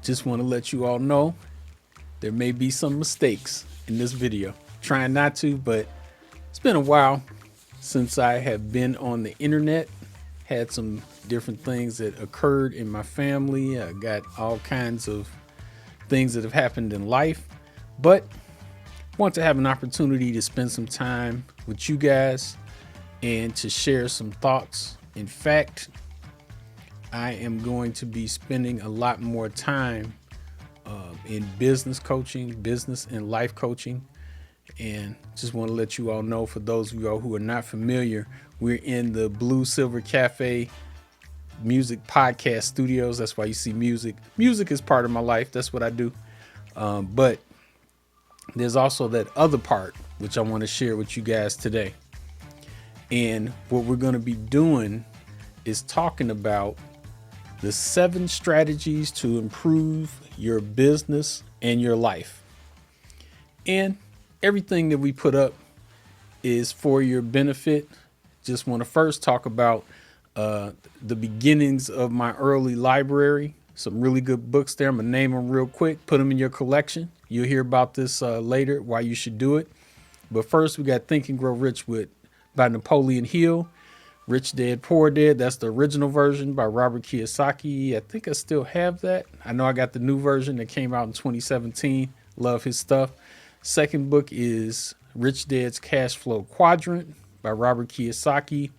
just want to let you all know there may be some mistakes in this video. Trying not to, but it's been a while since I have been on the internet. Had some different things that occurred in my family. I got all kinds of things that have happened in life, but want to have an opportunity to spend some time with you guys and to share some thoughts. In fact, I am going to be spending a lot more time in business coaching, business and life coaching. And just want to let you all know, for those of you all who are not familiar, we're in the Blue Silver Cafe music podcast studios. That's why you see music. Music is part of my life. That's what I do. But there's also that other part, which I want to share with you guys today. And what we're going to be doing is talking about the 7 strategies to improve your business and your life. And everything that we put up is for your benefit. Just want to first talk about the beginnings of my early library. Some really good books there. I'm going to name them real quick. Put them in your collection. You'll hear about this later, why you should do it. But first, we got Think and Grow Rich by Napoleon Hill. Rich Dad, Poor Dad. That's the original version by Robert Kiyosaki. I think I still have that. I know I got the new version that came out in 2017. Love his stuff. Second book is Rich Dad's Cash Flow Quadrant by Robert Kiyosaki.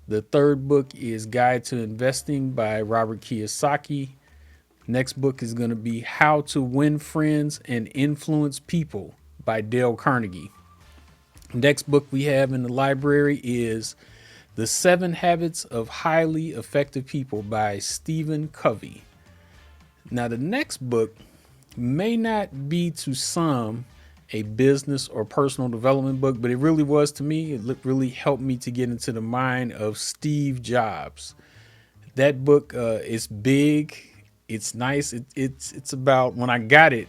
The third book is Guide to Investing by Robert Kiyosaki. Next book is going to be How to Win Friends and Influence People by Dale Carnegie. Next book we have in the library is The 7 Habits of Highly Effective People by Stephen Covey. Now, the next book may not be to some a business or personal development book, but it really was to me. It really helped me to get into the mind of Steve Jobs. That book is big. It's nice. It's about, when I got it,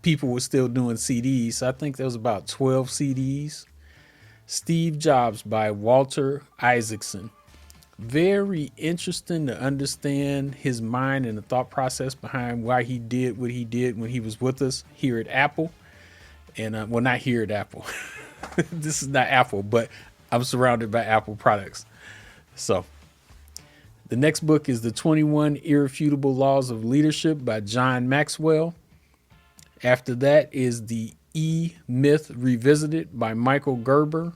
people were still doing CDs. So I think there was about 12 CDs. Steve Jobs by Walter Isaacson. Very interesting to understand his mind and the thought process behind why he did what he did when he was with us here at Apple. And well, not here at Apple. This is not Apple, but I'm surrounded by Apple products. So the next book is The 21 Irrefutable Laws of Leadership by John Maxwell. After that is The E-Myth Revisited by Michael Gerber.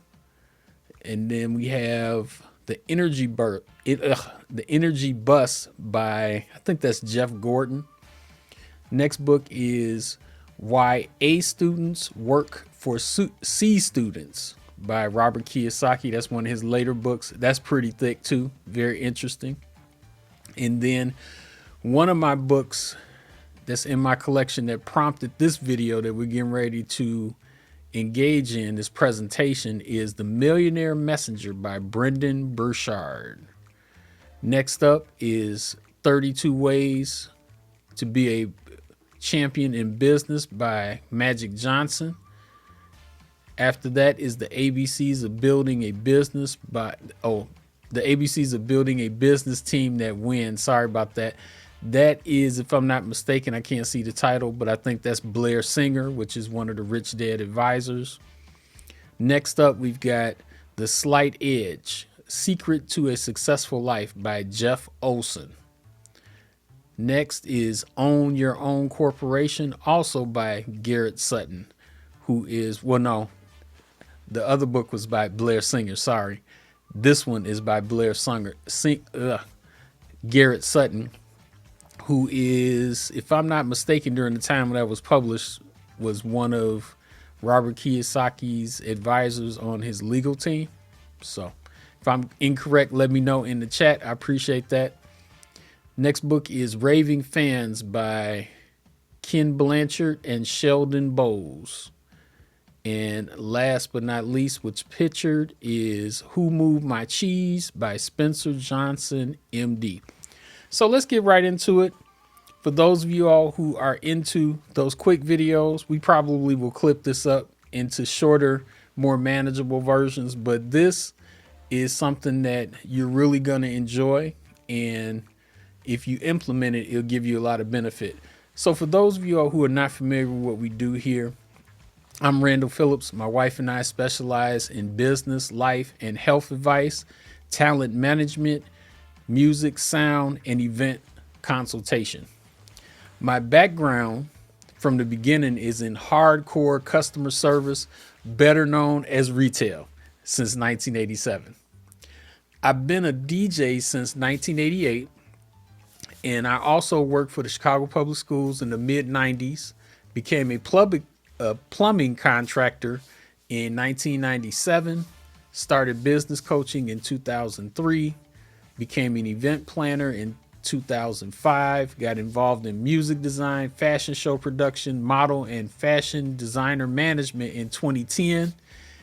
And then we have The Energy Bus by, I think that's Jeff Gordon. Next book is Why A Students Work for C Students by Robert Kiyosaki. That's one of his later books. That's pretty thick too. Very interesting. And then one of my books that's in my collection that prompted this video that we're getting ready to engage in, this presentation, is The Millionaire Messenger by Brendan Burchard. Next up is 32 Ways to Be a Champion in Business by Magic Johnson. After that is The ABCs of Building a Business The ABCs of Building a Business Team That Wins. Sorry about that. That is, if I'm not mistaken, I can't see the title, but I think that's Blair Singer, which is one of the Rich Dad advisors. Next up, we've got The Slight Edge, Secret to a Successful Life by Jeff Olson. Next is Own Your Own Corporation, also by Garrett Sutton, who is, the other book was by Blair Singer, sorry. This one is by Garrett Sutton, who is, if I'm not mistaken, during the time when that was published, was one of Robert Kiyosaki's advisors on his legal team. So if I'm incorrect, let me know in the chat. I appreciate that. Next book is Raving Fans by Ken Blanchard and Sheldon Bowles. And last but not least, what's pictured, is Who Moved My Cheese by Spencer Johnson, MD. So let's get right into it. For those of you all who are into those quick videos, we probably will clip this up into shorter, more manageable versions. But this is something that you're really going to enjoy. And if you implement it, it'll give you a lot of benefit. So for those of you all who are not familiar with what we do here, I'm Randall Phillips. My wife and I specialize in business, life, and health advice, talent management, music, sound, and event consultation. My background from the beginning is in hardcore customer service, better known as retail, since 1987. I've been a DJ since 1988, and I also worked for the Chicago Public Schools in the mid 90s, became a plumbing contractor in 1997, started business coaching in 2003, became an event planner in 2005, got involved in music design, fashion show production, model, and fashion designer management in 2010.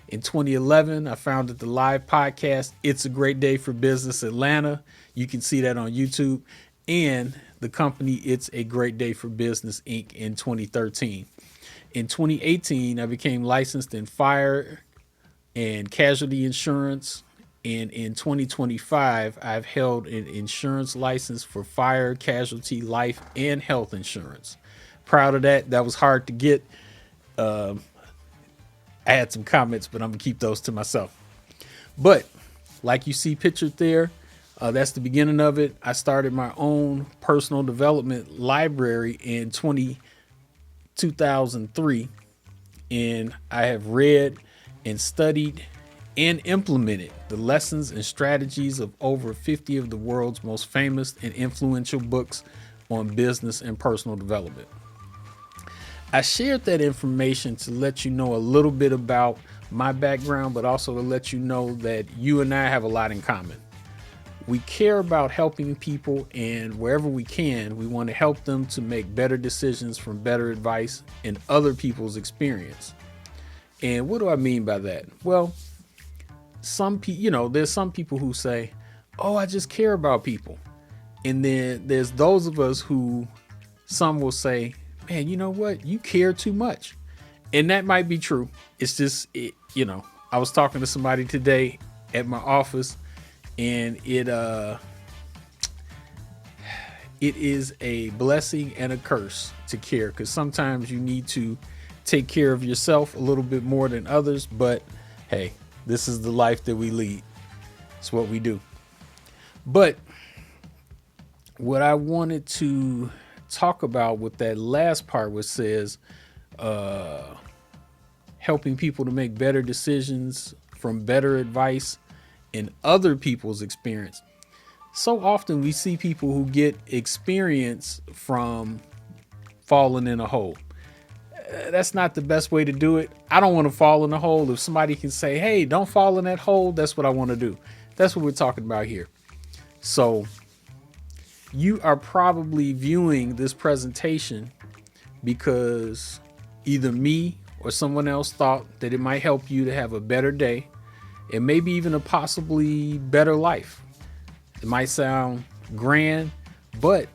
In 2011, I founded the live podcast, It's a Great Day for Business Atlanta. You can see that on YouTube. And the company, It's a Great Day for Business, Inc. in 2013. In 2018, I became licensed in fire and casualty insurance. And in 2025, I've held an insurance license for fire, casualty, life, and health insurance. Proud of that. That was hard to get. I had some comments, but I'm going to keep those to myself. But like you see pictured there, that's the beginning of it. I started my own personal development library in 2003, and I have read and studied and implemented the lessons and strategies of over 50 of the world's most famous and influential books on business and personal development. I shared that information to let you know a little bit about my background, but also to let you know that you and I have a lot in common. We care about helping people, and wherever we can, we want to help them to make better decisions from better advice and other people's experience. And what do I mean by that? Well, there's some people who say, oh, I just care about people. And then there's those of us who some will say, man, you know what? You care too much. And that might be true. It's just, I was talking to somebody today at my office, and it is a blessing and a curse to care, because sometimes you need to take care of yourself a little bit more than others. But hey, this is the life that we lead. It's what we do. But what I wanted to talk about with that last part, which says helping people to make better decisions from better advice and other people's experience. So often we see people who get experience from falling in a hole. That's not the best way to do it. I don't want to fall in a hole. If somebody can say, hey, don't fall in that hole, that's what I want to do. That's what we're talking about here. So you are probably viewing this presentation because either me or someone else thought that it might help you to have a better day and maybe even a possibly better life. It might sound grand, but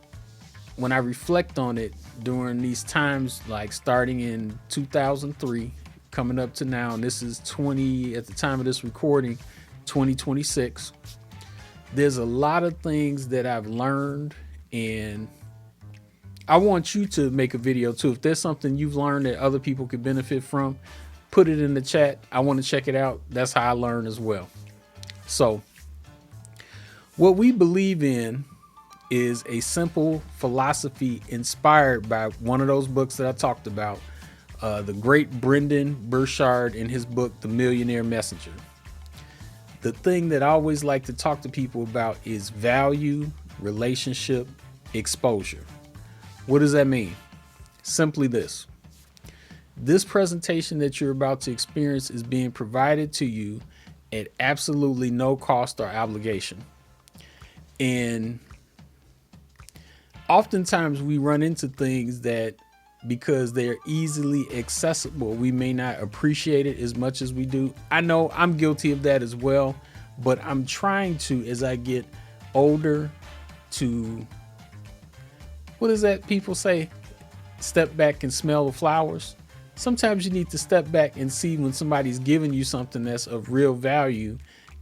when I reflect on it during these times, like starting in 2003, coming up to now, and this is at the time of this recording, 2026, there's a lot of things that I've learned, and I want you to make a video too. If there's something you've learned that other people could benefit from, put it in the chat. I want to check it out. That's how I learn as well. So what we believe in is a simple philosophy inspired by one of those books that I talked about, the great Brendan Burchard in his book, The Millionaire Messenger. The thing that I always like to talk to people about is value, relationship, exposure. What does that mean? Simply this. This presentation that you're about to experience is being provided to you at absolutely no cost or obligation. And oftentimes we run into things that, because they're easily accessible, we may not appreciate it as much as we do. I know I'm guilty of that as well, but I'm trying to, as I get older, to, what is that people say? Step back and smell the flowers. Sometimes you need to step back and see when somebody's giving you something that's of real value,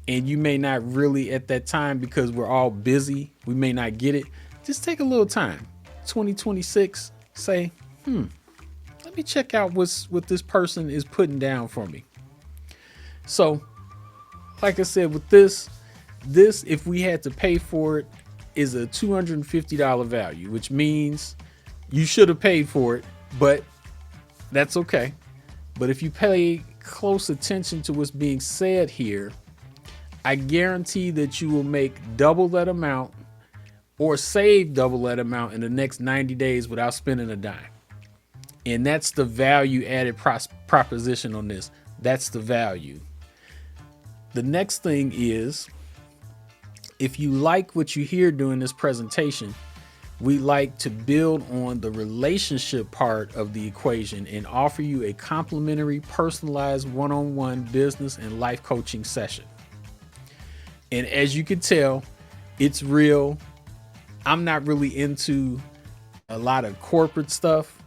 and you may not really at that time, because we're all busy, we may not get it. just take a little time. 2026, say, let me check out what this person is putting down for me. So, like I said, with this, if we had to pay for it, is a $250 value, which means you should have paid for it, but that's okay. But if you pay close attention to what's being said here, I guarantee that you will make double that amount or save double that amount in the next 90 days without spending a dime. And that's the value added proposition on this. That's the value. The next thing is, if you like what you hear during this presentation, we like to build on the relationship part of the equation and offer you a complimentary, personalized one-on-one business and life coaching session. And as you can tell, it's real. I'm not really into a lot of corporate stuff.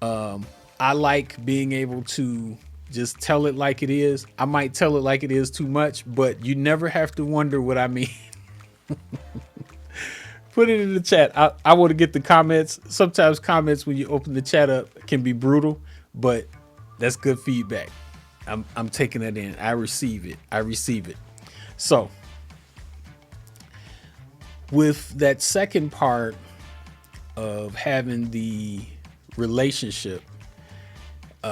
I like being able to just tell it like it is. I might tell it like it is too much, but you never have to wonder what I mean. Put it in the chat. I want to get the comments. Sometimes comments when you open the chat up can be brutal, but that's good feedback. I'm taking it in. I receive it. So with that second part of having the relationship,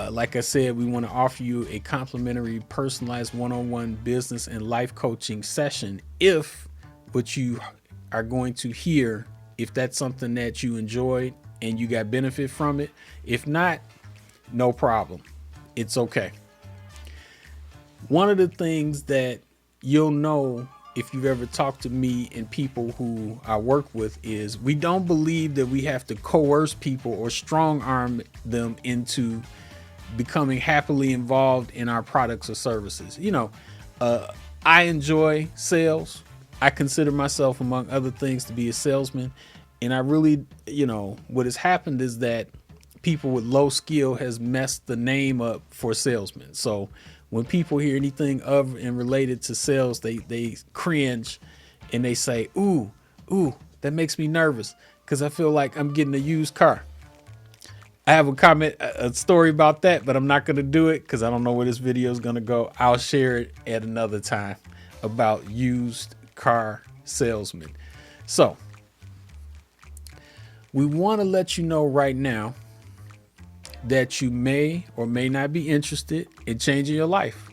like I said, we want to offer you a complimentary, personalized one-on-one business and life coaching session. If what you are going to hear, if that's something that you enjoyed and you got benefit from it. If not, no problem. It's okay. One of the things that you'll know if you've ever talked to me and people who I work with is we don't believe that we have to coerce people or strong arm them into becoming happily involved in our products or services. I enjoy sales. I consider myself, among other things, to be a salesman. And I really, what has happened is that people with low skill has messed the name up for salesmen. So when people hear anything of and related to sales, they cringe and they say, ooh, that makes me nervous because I feel like I'm getting a used car. I have a story about that, but I'm not going to do it because I don't know where this video is going to go. I'll share it at another time about used car salesmen. So we want to let you know right now that you may or may not be interested in changing your life,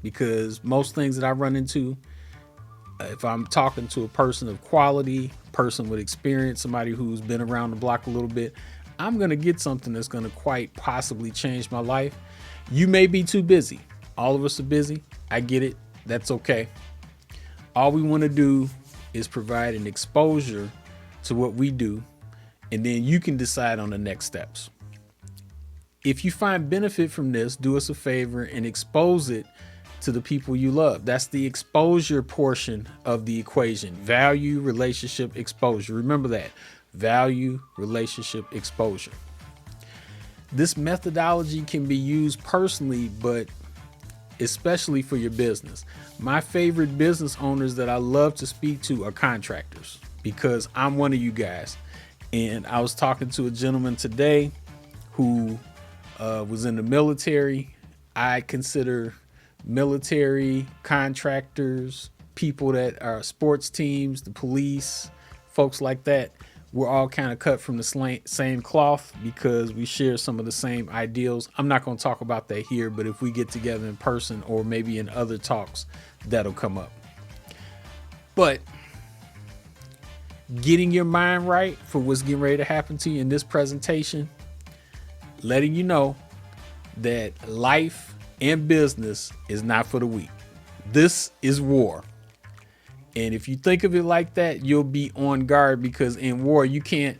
because most things that I run into, if I'm talking to a person of quality, person with experience, somebody who's been around the block a little bit, I'm going to get something that's going to quite possibly change my life. You may be too busy. All of us are busy. I get it. That's okay. All we want to do is provide an exposure to what we do, and then you can decide on the next steps. If you find benefit from this, do us a favor and expose it to the people you love. That's the exposure portion of the equation. Value, relationship, exposure. Remember that. Value, relationship, exposure. This methodology can be used personally, but especially for your business. My favorite business owners that I love to speak to are contractors, because I'm one of you guys. And I was talking to a gentleman today who was in the military. I consider military, contractors, people that are sports teams, the police, folks like that. We're all kind of cut from the same cloth because we share some of the same ideals. I'm not going to talk about that here, but if we get together in person or maybe in other talks, that'll come up. But getting your mind right for what's getting ready to happen to you in this presentation, letting you know that life and business is not for the weak. This is war. And if you think of it like that, you'll be on guard, because in war, you can't,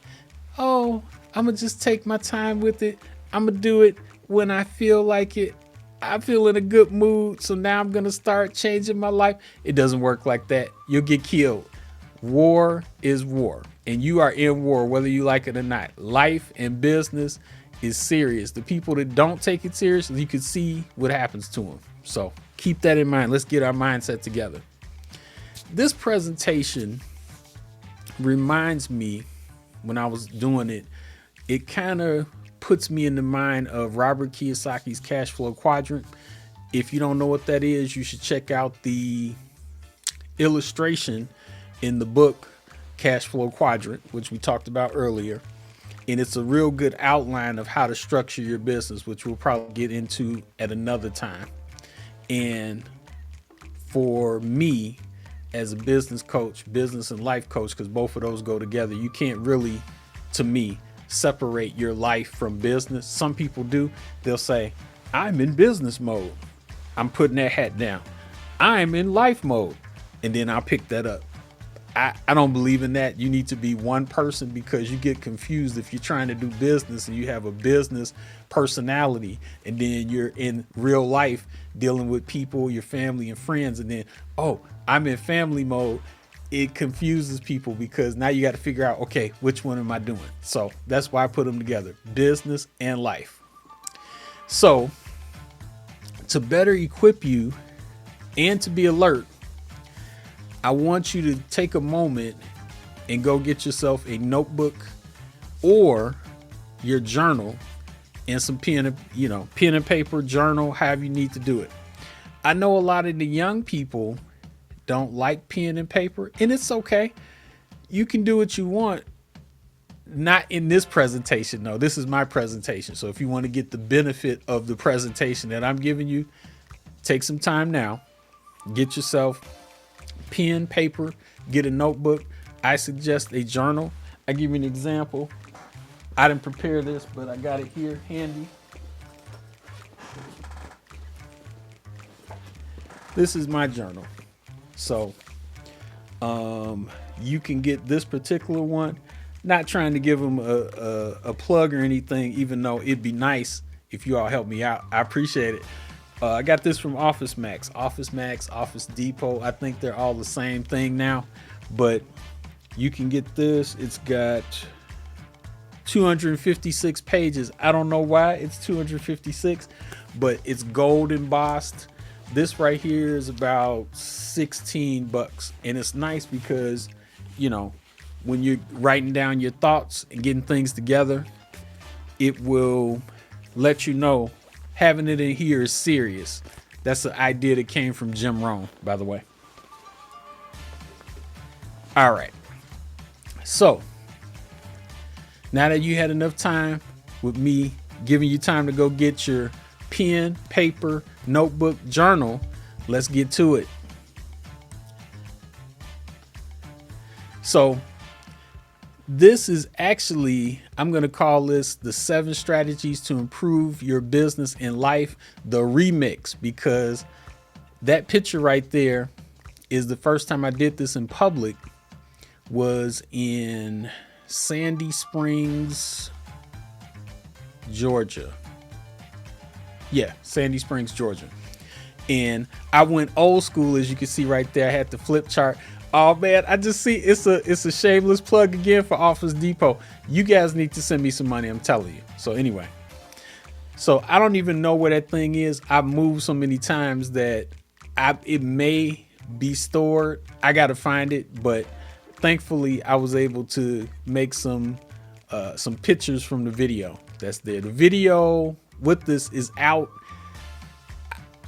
I'm going to just take my time with it. I'm going to do it when I feel like it. I feel in a good mood, so now I'm going to start changing my life. It doesn't work like that. You'll get killed. War is war, and you are in war, whether you like it or not. Life and business is serious. The people that don't take it serious, you can see what happens to them. So keep that in mind. Let's get our mindset together. This presentation reminds me when I was doing it, it kind of puts me in the mind of Robert Kiyosaki's cash flow quadrant. If you don't know what that is, you should check out the illustration in the book Cash Flow Quadrant, which we talked about earlier. And it's a real good outline of how to structure your business, which we'll probably get into at another time. And for me, as a business coach, business and life coach, because both of those go together, you can't really, to me, separate your life from business. Some people do. They'll say, I'm in business mode. I'm putting that hat down. I'm in life mode. And then I'll pick that up. I don't believe in that. You need to be one person, because you get confused if you're trying to do business and you have a business personality and then you're in real life dealing with people, your family and friends, and then, oh, I'm in family mode. It confuses people, because now you got to figure out, okay, which one am I doing? So that's why I put them together, business and life. So to better equip you and to be alert, I want you to take a moment and go get yourself a notebook or your journal and some pen and paper, journal, however you need to do it. I know a lot of the young people don't like pen and paper, and it's okay. You can do what you want. Not in this presentation, though. This is my presentation. So if you want to get the benefit of the presentation that I'm giving you, take some time now. Get yourself pen, paper, get a notebook. I suggest a journal. I give you an example. I didn't prepare this, but I got it here handy. This is my journal. So you can get this particular one. Not trying to give them a plug or anything, even though it'd be nice if you all help me out. I appreciate it. I got this from Office Max, Office Depot. I think they're all the same thing now, but you can get this. It's got 256 pages. I don't know why it's 256, but it's gold embossed. This right here is about $16, and it's nice because, when you're writing down your thoughts and getting things together, it will let you know having it in here is serious. That's the idea that came from Jim Rohn, by the way. All right. So now that you had enough time with me giving you time to go get your pen, paper, notebook, journal, let's get to it. So this is actually, I'm going to call this the 7 strategies to improve your business and life, the remix, because that picture right there is the first time I did this in public, was in Sandy Springs, Georgia. Yeah, Sandy Springs, Georgia. And I went old school, as you can see right there. I had the flip chart. Oh man, I just see it's a shameless plug again for Office Depot. You guys need to send me some money, I'm telling you. So anyway, so I don't even know where that thing is. I've moved so many times that it may be stored. I got to find it, but thankfully I was able to make some pictures from the video that's there. The video with this is out.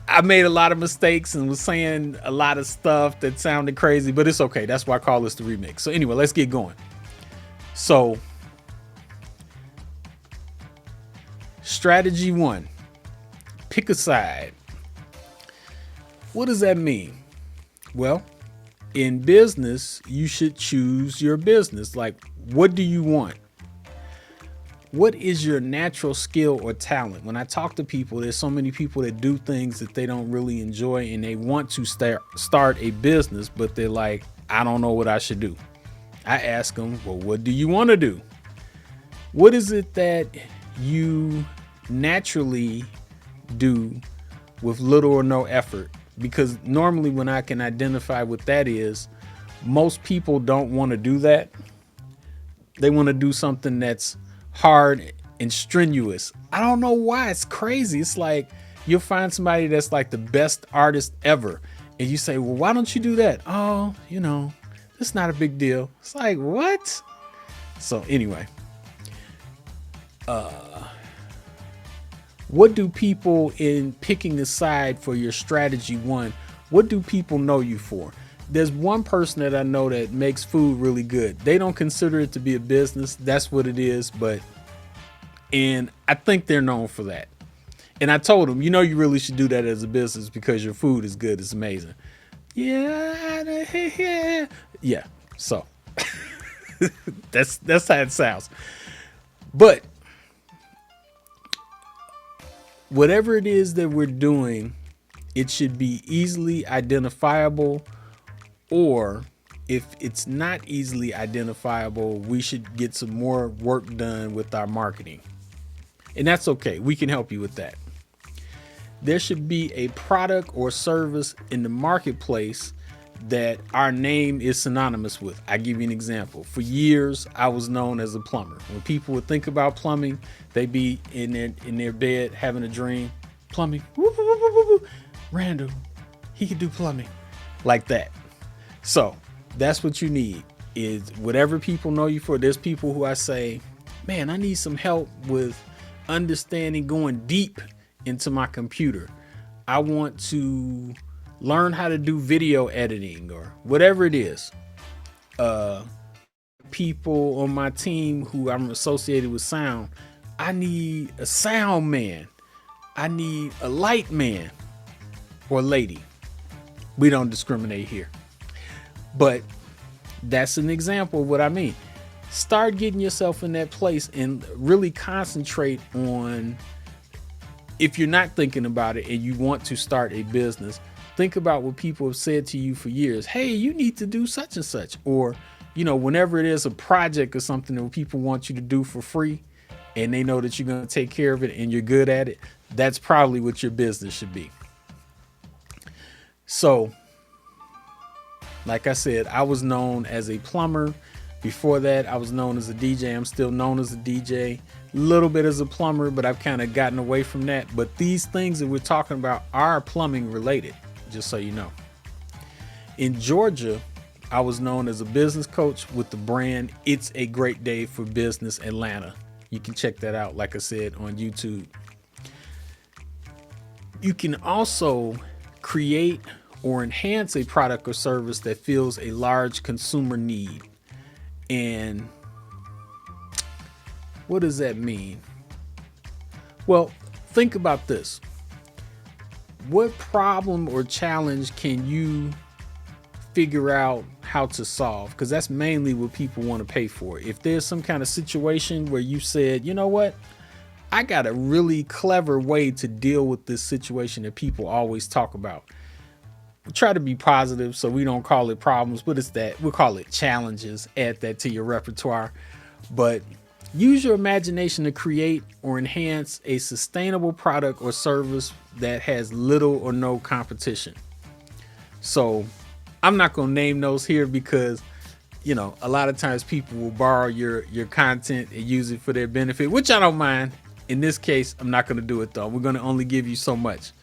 I made a lot of mistakes and was saying a lot of stuff that sounded crazy, but it's okay. That's why I call this the remix. So anyway, let's get going. So strategy 1, pick a side. What does that mean? Well, in business, you should choose your business. Like, what do you want? What is your natural skill or talent? When I talk to people, there's so many people that do things that they don't really enjoy, and they want to start a business, but they're like, I don't know what I should do. I ask them, well, what do you want to do? What is it that you naturally do with little or no effort? Because normally when I can identify what that is, most people don't want to do that. They want to do something that's hard and strenuous. I don't know why. It's crazy. It's like you'll find somebody that's like the best artist ever, and you say, well, why don't you do that? Oh, It's not a big deal. It's like, what? So anyway, what do people in picking a side for your strategy one, what do people know you for? There's one person that I know that makes food really good. They don't consider it to be a business. That's what it is. And I think they're known for that. And I told them, you really should do that as a business because your food is good. It's amazing. Yeah. Yeah. So that's how it sounds. But whatever it is that we're doing, it should be easily identifiable, or if it's not easily identifiable, we should get some more work done with our marketing. And that's okay. We can help you with that. There should be a product or service in the marketplace that our name is synonymous with. I give you an example. For years, I was known as a plumber. When people would think about plumbing, they'd be in their bed having a dream. Plumbing. Woo, woo, woo, woo, woo. Randall, he could do plumbing. Like that. So that's what you need, is whatever people know you for. There's people who I say, man, I need some help with understanding, going deep into my computer. I want to learn how to do video editing or whatever it is. People on my team who I'm associated with sound, I need a sound man. I need a light man or lady. We don't discriminate here. But that's an example of what I mean. Start getting yourself in that place and really concentrate on, if you're not thinking about it and you want to start a business, think about what people have said to you for years. Hey, you need to do such and such. Or, whenever it is a project or something that people want you to do for free and they know that you're going to take care of it and you're good at it, that's probably what your business should be. So, like I said, I was known as a plumber. Before that, I was known as a DJ. I'm still known as a DJ, a little bit as a plumber, but I've kind of gotten away from that. But these things that we're talking about are plumbing related, just so you know. In Georgia, I was known as a business coach with the brand It's a Great Day for Business Atlanta. You can check that out, like I said, on YouTube. You can also create or enhance a product or service that fills a large consumer need. And what does that mean? Well, think about this. What problem or challenge can you figure out how to solve? Because that's mainly what people want to pay for. If there's some kind of situation where you said, you know what, I got a really clever way to deal with this situation that people always talk about. Try to be positive so we don't call it problems, but it's that we'll call it challenges. Add that to your repertoire. But use your imagination to create or enhance a sustainable product or service that has little or no competition. So I'm not going to name those here because, a lot of times people will borrow your content and use it for their benefit, which I don't mind. In this case, I'm not going to do it though. We're going to only give you so much.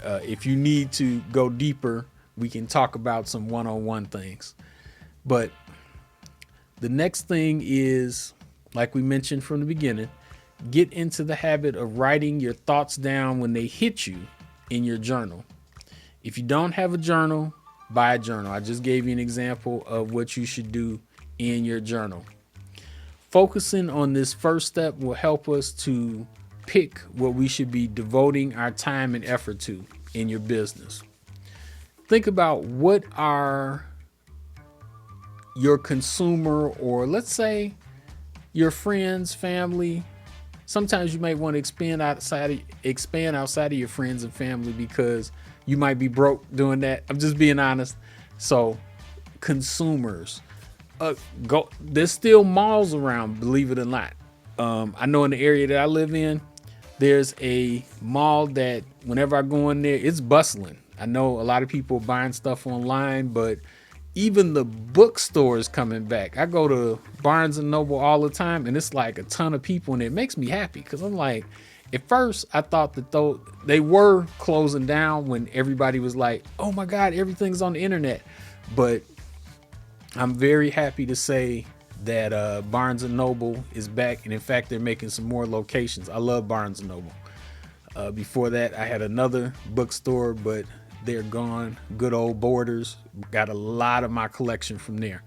If you need to go deeper, we can talk about some one-on-one things. But the next thing is, like we mentioned from the beginning, get into the habit of writing your thoughts down when they hit you in your journal. If you don't have a journal, buy a journal. I just gave you an example of what you should do in your journal. Focusing on this first step will help us to pick what we should be devoting our time and effort to in your business. Think about what are your consumer, or let's say your friends, family. Sometimes you might want to expand outside of your friends and family because you might be broke doing that. I'm just being honest. So consumers, there's still malls around, believe it or not. I know in the area that I live in, there's a mall that whenever I go in there, it's bustling. I know a lot of people buying stuff online, but even the bookstore is coming back. I go to Barnes and Noble all the time, and it's like a ton of people, and it makes me happy because I'm like, at first I thought that though they were closing down when everybody was like, oh my God, everything's on the internet. But I'm very happy to say that Barnes and Noble is back, and in fact, they're making some more locations. I love Barnes and Noble. Before that, I had another bookstore, but they're gone. Good old Borders. Got a lot of my collection from there.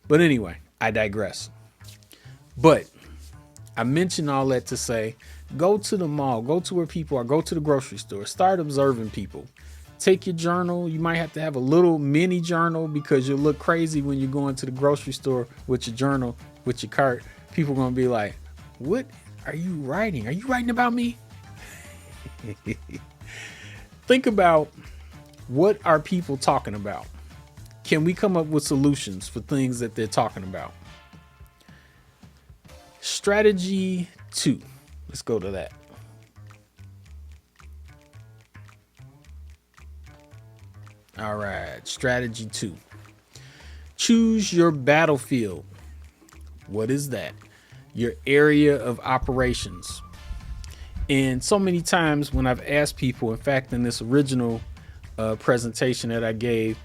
But anyway, I digress. But I mention all that to say, go to the mall, go to where people are, go to the grocery store, start observing people. Take your journal. You might have to have a little mini journal because you'll look crazy when you're going to the grocery store with your journal, with your cart. People are going to be like, what are you writing? Are you writing about me? Think about, what are people talking about? Can we come up with solutions for things that they're talking about? Strategy 2. Let's go to that. All right. Strategy 2. Choose your battlefield. What is that? Your area of operations. And so many times when I've asked people, in fact, in this original presentation that I gave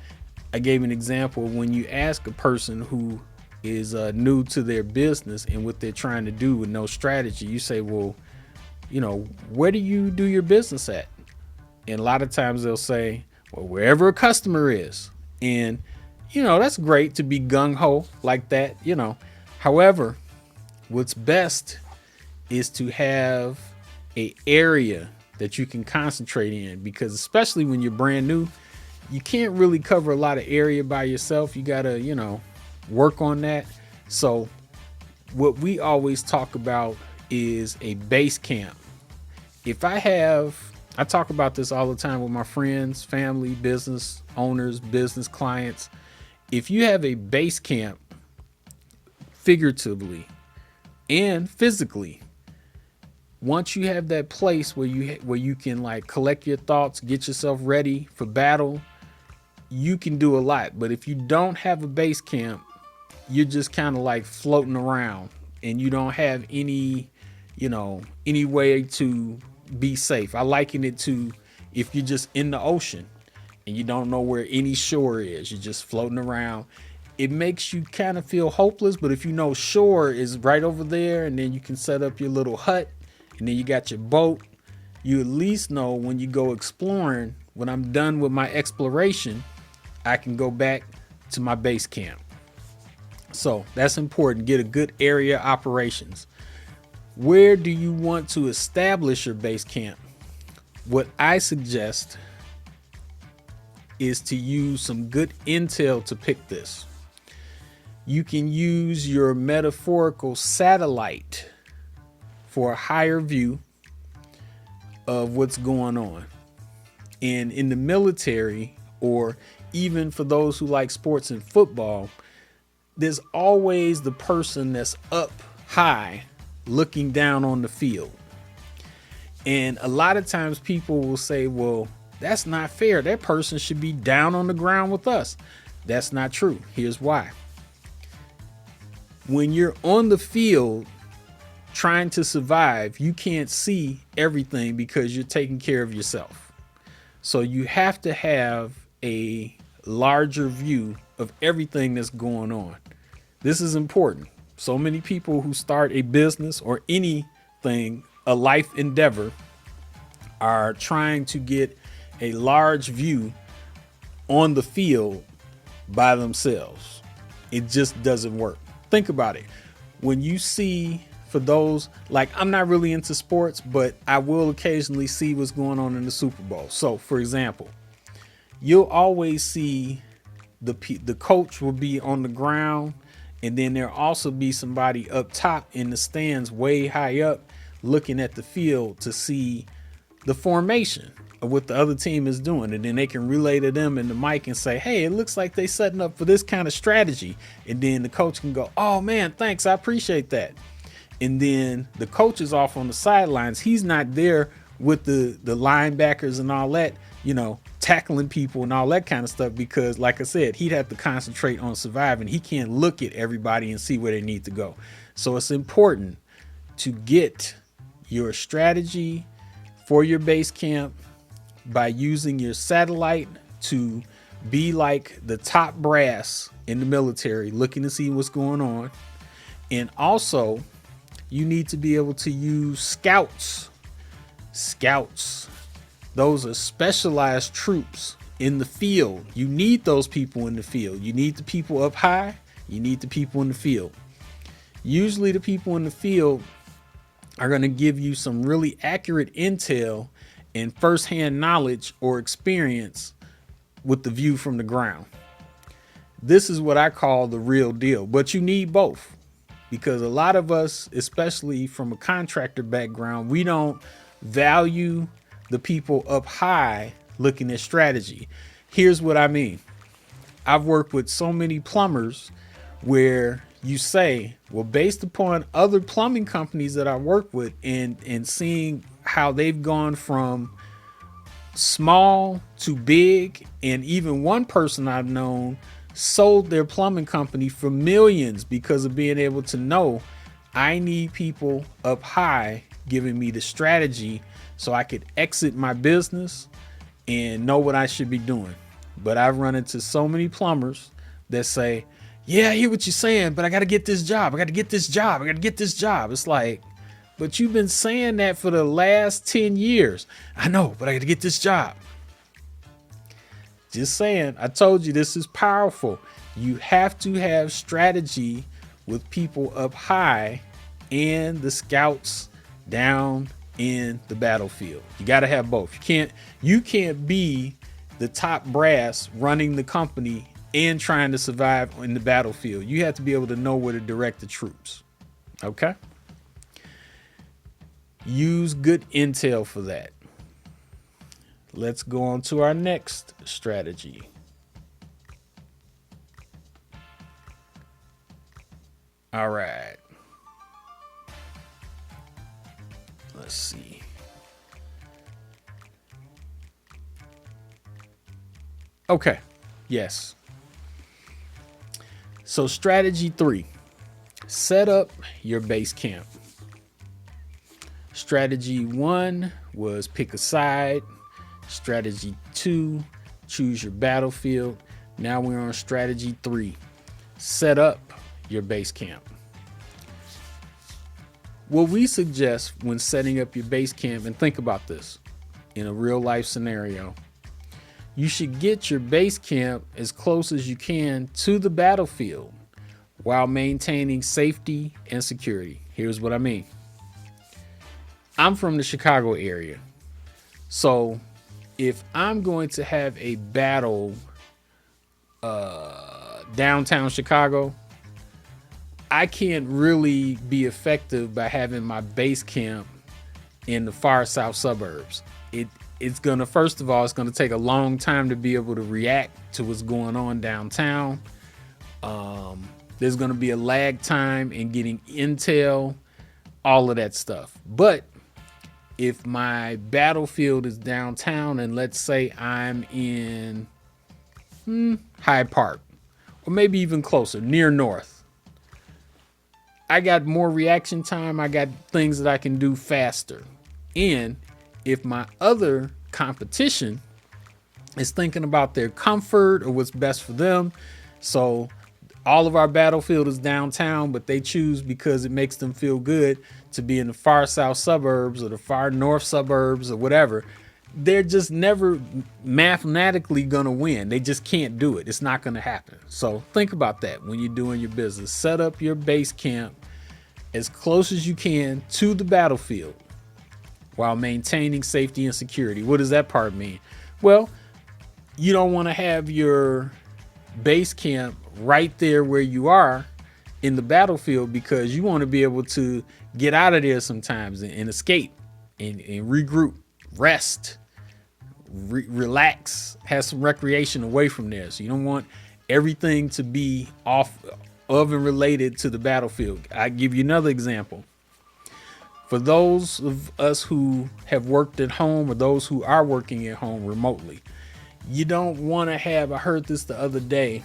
an example. When you ask a person who is new to their business and what they're trying to do with no strategy, you say, well, where do you do your business at? And a lot of times they'll say, well, wherever a customer is. And, that's great to be gung-ho like that, However, what's best is to have a area that you can concentrate in, because especially when you're brand new, you can't really cover a lot of area by yourself. You got to, work on that. So what we always talk about is a base camp. I talk about this all the time with my friends, family, business owners, business clients. If you have a base camp, figuratively and physically, once you have that place where you can like collect your thoughts, get yourself ready for battle, you can do a lot. But if you don't have a base camp, you're just kind of like floating around and you don't have any way to be safe. I liken it to if you're just in the ocean and you don't know where any shore is, you're just floating around. It makes you kind of feel hopeless. But if you know shore is right over there, and then you can set up your little hut, and then you got your boat, you at least know when you go exploring, when I'm done with my exploration, I can go back to my base camp. So that's important. Get a good area operations. Where do you want to establish your base camp? What I suggest is to use some good intel to pick this. You can use your metaphorical satellite for a higher view of what's going on. And in the military, or even for those who like sports and football, there's always the person that's up high looking down on the field. And a lot of times people will say, well, that's not fair. That person should be down on the ground with us. That's not true. Here's why. When you're on the field trying to survive, you can't see everything because you're taking care of yourself. So you have to have a larger view of everything that's going on. This is important. So many people who start a business or anything, a life endeavor, are trying to get a large view on the field by themselves. It just doesn't work. Think about it. When you see, for those, like, I'm not really into sports, but I will occasionally see what's going on in the Super Bowl. So, for example, you'll always see the coach will be on the ground, and then there'll also be somebody up top in the stands way high up looking at the field to see the formation of what the other team is doing. And then they can relay to them in the mic and say, hey, it looks like they setting up for this kind of strategy. And then the coach can go, oh man, thanks, I appreciate that. And then the coach is off on the sidelines. He's not there with the linebackers and all that, tackling people and all that kind of stuff, because like I said, he'd have to concentrate on surviving. He can't look at everybody and see where they need to go. So it's important to get your strategy for your base camp by using your satellite to Be like the top brass in the military, looking to see what's going on. And also, you need to be able to use scouts. Scouts. Those are specialized troops in the field. You need those people in the field. You need the people up high. You need the people in the field. Usually the people in the field are going to give you some really accurate intel and firsthand knowledge or experience with the view from the ground. This is what I call the real deal, but you need both, because a lot of us, especially from a contractor background, we don't value the people up high looking at strategy. Here's what I mean. I've worked with so many plumbers where you say, well, based upon other plumbing companies that I work with and seeing how they've gone from small to big, and even one person I've known sold their plumbing company for millions because of being able to know I need people up high giving me the strategy so I could exit my business and know what I should be doing. But I've run into so many plumbers that say, yeah, I hear what you're saying, but I got to get this job. I got to get this job. I got to get this job. It's like, but you've been saying that for the last 10 years. I know, but I got to get this job. Just saying, I told you this is powerful. You have to have strategy with people up high and the scouts down in the battlefield. You got to have both. You can't be the top brass running the company and trying to survive in the battlefield. You have to be able to know where to direct the troops. Okay? Use good intel for that. Let's go on to our next strategy. All right. Let's see. Okay. Yes. So strategy 3, set up your base camp. Strategy 1 was pick a side. Strategy 2, choose your battlefield. Now we're on strategy 3, set up your base camp. What we suggest when setting up your base camp, and think about this in a real life scenario, you should get your base camp as close as you can to the battlefield while maintaining safety and security. Here's what I mean. I'm from the Chicago area. So if I'm going to have a battle downtown Chicago, I can't really be effective by having my base camp in the far south suburbs. It's going to, first of all, it's going to take a long time to be able to react to what's going on downtown. There's going to be a lag time in getting intel, all of that stuff. But if my battlefield is downtown, and let's say I'm in Hyde Park, or maybe even closer, near North, I got more reaction time. I got things that I can do faster. And if my other competition is thinking about their comfort or what's best for them, so all of our battlefield is downtown, but they choose because it makes them feel good to be in the far south suburbs or the far north suburbs or whatever, they're just never mathematically gonna win. They just can't do it. It's not gonna happen. So think about that when you're doing your business. Set up your base camp as close as you can to the battlefield while maintaining safety and security. What does that part mean? Well, you don't want to have your base camp right there where you are in the battlefield, because you want to be able to get out of there sometimes and escape and regroup, rest, relax, have some recreation away from there. So you don't want everything to be off of and related to the battlefield. I give you another example. For those of us who have worked at home or those who are working at home remotely, you don't want to have, I heard this the other day,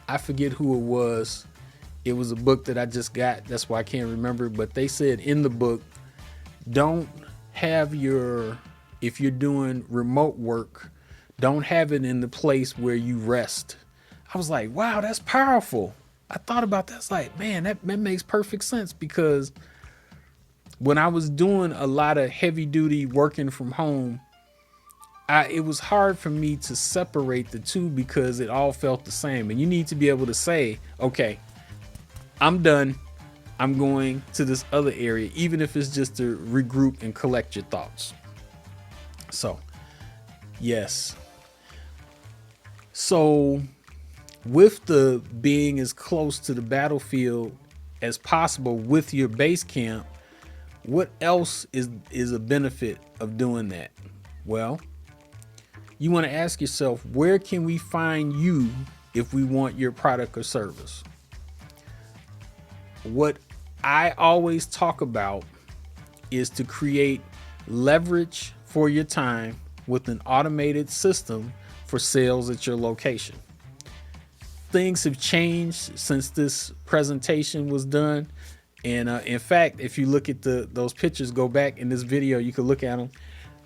I forget who it was. It was a book that I just got. That's why I can't remember. But they said in the book, don't have if you're doing remote work, Don't have it in the place where you rest. I was like, wow, that's powerful. I thought about that. It's like, man, that makes perfect sense, because when I was doing a lot of heavy duty working from home, it was hard for me to separate the two because it all felt the same. And you need to be able to say, okay, I'm done. I'm going to this other area, even if it's just to regroup and collect your thoughts. So, yes. So, with the being as close to the battlefield as possible with your base camp, what else is a benefit of doing that? Well, you want to ask yourself, where can we find you if we want your product or service? What I always talk about is to create leverage for your time with an automated system for sales at your location. Things have changed since this presentation was done. And in fact, if you look at those pictures, go back in this video, you can look at them.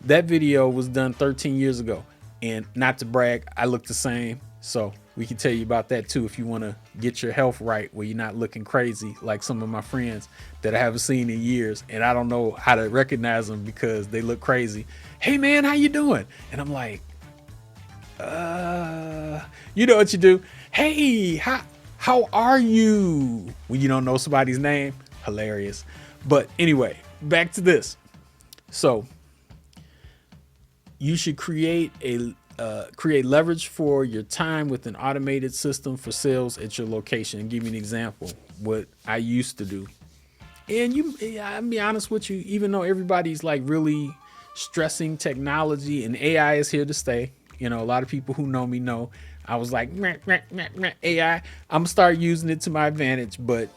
That video was done 13 years ago. And not to brag, I look the same. So we can tell you about that too if you want to get your health right, where you're not looking crazy like some of my friends that I haven't seen in years. And I don't know how to recognize them because they look crazy. Hey man, how you doing? And I'm like, you know what you do? Hey, how are you? When you don't know somebody's name. Hilarious. But anyway, back to this. So you should create leverage for your time with an automated system for sales at your location. And give you an example what I used to do. And I'll be honest with you, even though everybody's like really stressing technology and AI is here to stay, you know, a lot of people who know me know I was like, AI, I'm gonna start using it to my advantage, but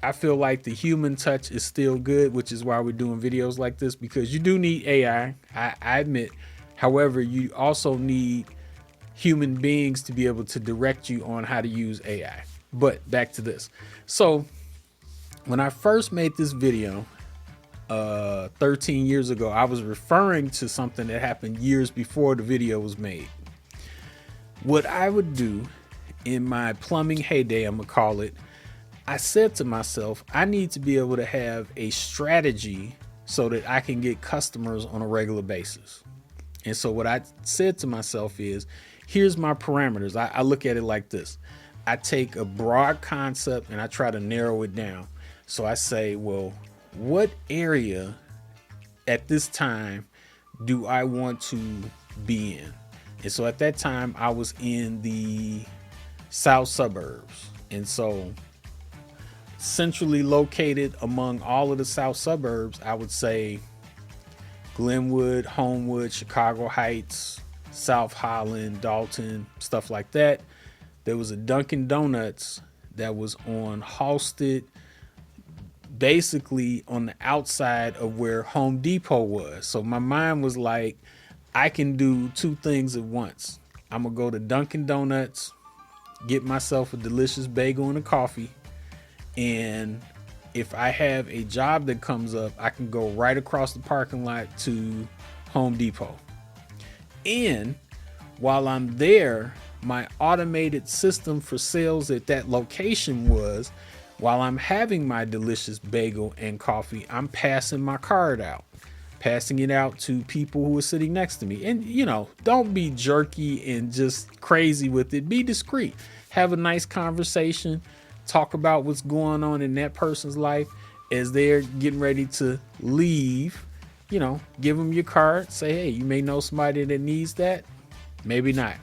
I feel like the human touch is still good, which is why we're doing videos like this, because you do need AI, I admit. However, you also need human beings to be able to direct you on how to use AI. But back to this. So when I first made this video 13 years ago, I was referring to something that happened years before the video was made. What I would do in my plumbing heyday, I'm gonna call it, I said to myself, I need to be able to have a strategy so that I can get customers on a regular basis. And so what I said to myself is, here's my parameters. I look at it like this. I take a broad concept and I try to narrow it down. So I say, well, what area at this time do I want to be in? And so at that time I was in the south suburbs. And so centrally located among all of the south suburbs, I would say Glenwood, Homewood, Chicago Heights, South Holland, Dalton, stuff like that. There was a Dunkin' Donuts that was on Halsted, basically on the outside of where Home Depot was. So my mind was like, I can do two things at once. I'm gonna go to Dunkin' Donuts, get myself a delicious bagel and a coffee, and if I have a job that comes up, I can go right across the parking lot to Home Depot. And while I'm there, my automated system for sales at that location was, while I'm having my delicious bagel and coffee, I'm passing my card out, passing it out to people who are sitting next to me. And, you know, don't be jerky and just crazy with it. Be discreet. Have a nice conversation. Talk about what's going on in that person's life as they're getting ready to leave. You know, give them your card. Say, hey, you may know somebody that needs that. Maybe not.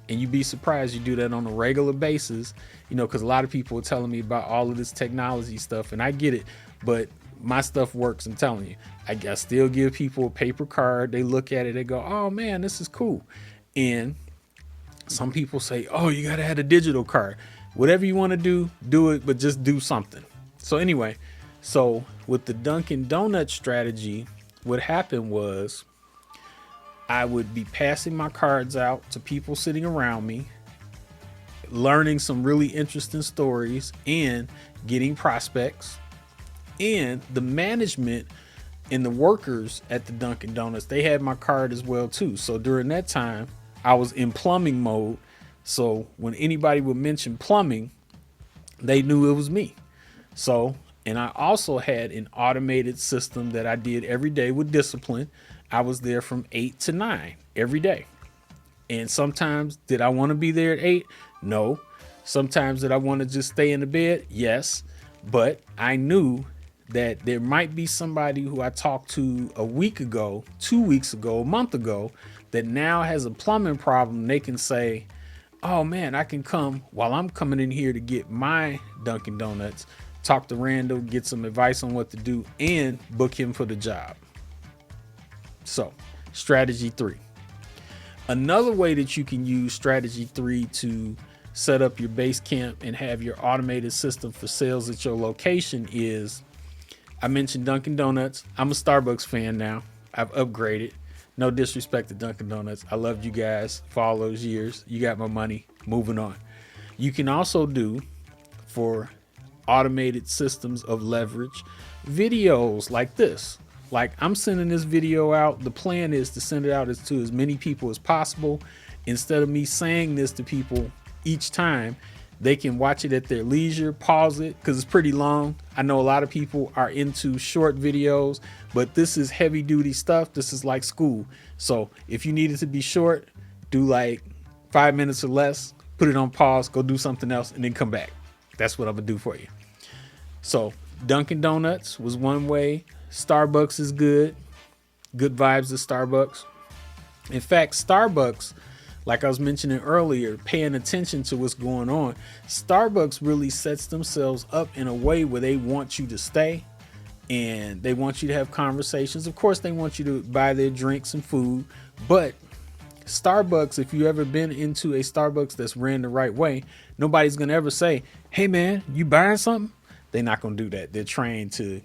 And you'd be surprised you do that on a regular basis, you know, because a lot of people are telling me about all of this technology stuff, and I get it, but my stuff works. I'm telling you, I still give people a paper card. They look at it, they go, oh man, this is cool. And some people say, oh, you got to have a digital card. Whatever you want to do it, but just do something. So anyway, so with the Dunkin' Donuts strategy, what happened was I would be passing my cards out to people sitting around me, learning some really interesting stories and getting prospects. And the management and the workers at the Dunkin' Donuts, they had my card as well too. So during that time, I was in plumbing mode. So when anybody would mention plumbing, they knew it was me. So, and I also had an automated system that I did every day with discipline. I was there from 8 to 9 every day. And sometimes, did I want to be there at 8? No. Sometimes, did I want to just stay in the bed? Yes. But I knew that there might be somebody who I talked to a week ago, 2 weeks ago, a month ago, that now has a plumbing problem. They can say, oh man, I can come while I'm coming in here to get my Dunkin' Donuts, talk to Randall, get some advice on what to do, and book him for the job. So, strategy 3. Another way that you can use strategy 3 to set up your base camp and have your automated system for sales at your location is, I mentioned Dunkin' Donuts. I'm a Starbucks fan now. I've upgraded. No disrespect to Dunkin' Donuts. I loved you guys for all those years. You got my money. Moving on. You can also do, for automated systems of leverage, videos like this. Like, I'm sending this video out. The plan is to send it out to as many people as possible. Instead of me saying this to people each time, they can watch it at their leisure, pause it, because it's pretty long. I know a lot of people are into short videos, but this is heavy duty stuff. This is like school. So if you need it to be short, do like 5 minutes or less, put it on pause, go do something else, and then come back. That's what I'm gonna do for you. So Dunkin' Donuts was one way. Starbucks is good. Good vibes at Starbucks. In fact, Starbucks, like I was mentioning earlier, paying attention to what's going on, Starbucks really sets themselves up in a way where they want you to stay and they want you to have conversations. Of course, they want you to buy their drinks and food, but Starbucks, if you ever been into a Starbucks that's ran the right way, nobody's going to ever say, hey man, you buying something? They're not going to do that. They're trained to,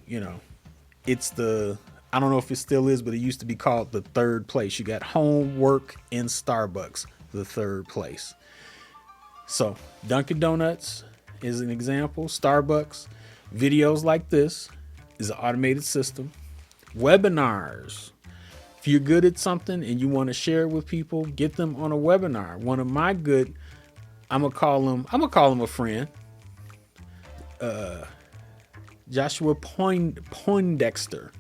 it's I don't know if it still is, but it used to be called the third place. You got home, work, and Starbucks, the third place. So Dunkin' Donuts is an example. Starbucks, videos like this is an automated system. Webinars. If you're good at something and you want to share it with people, get them on a webinar. One of my good, I'm gonna call him a friend. Joshua Poindexter.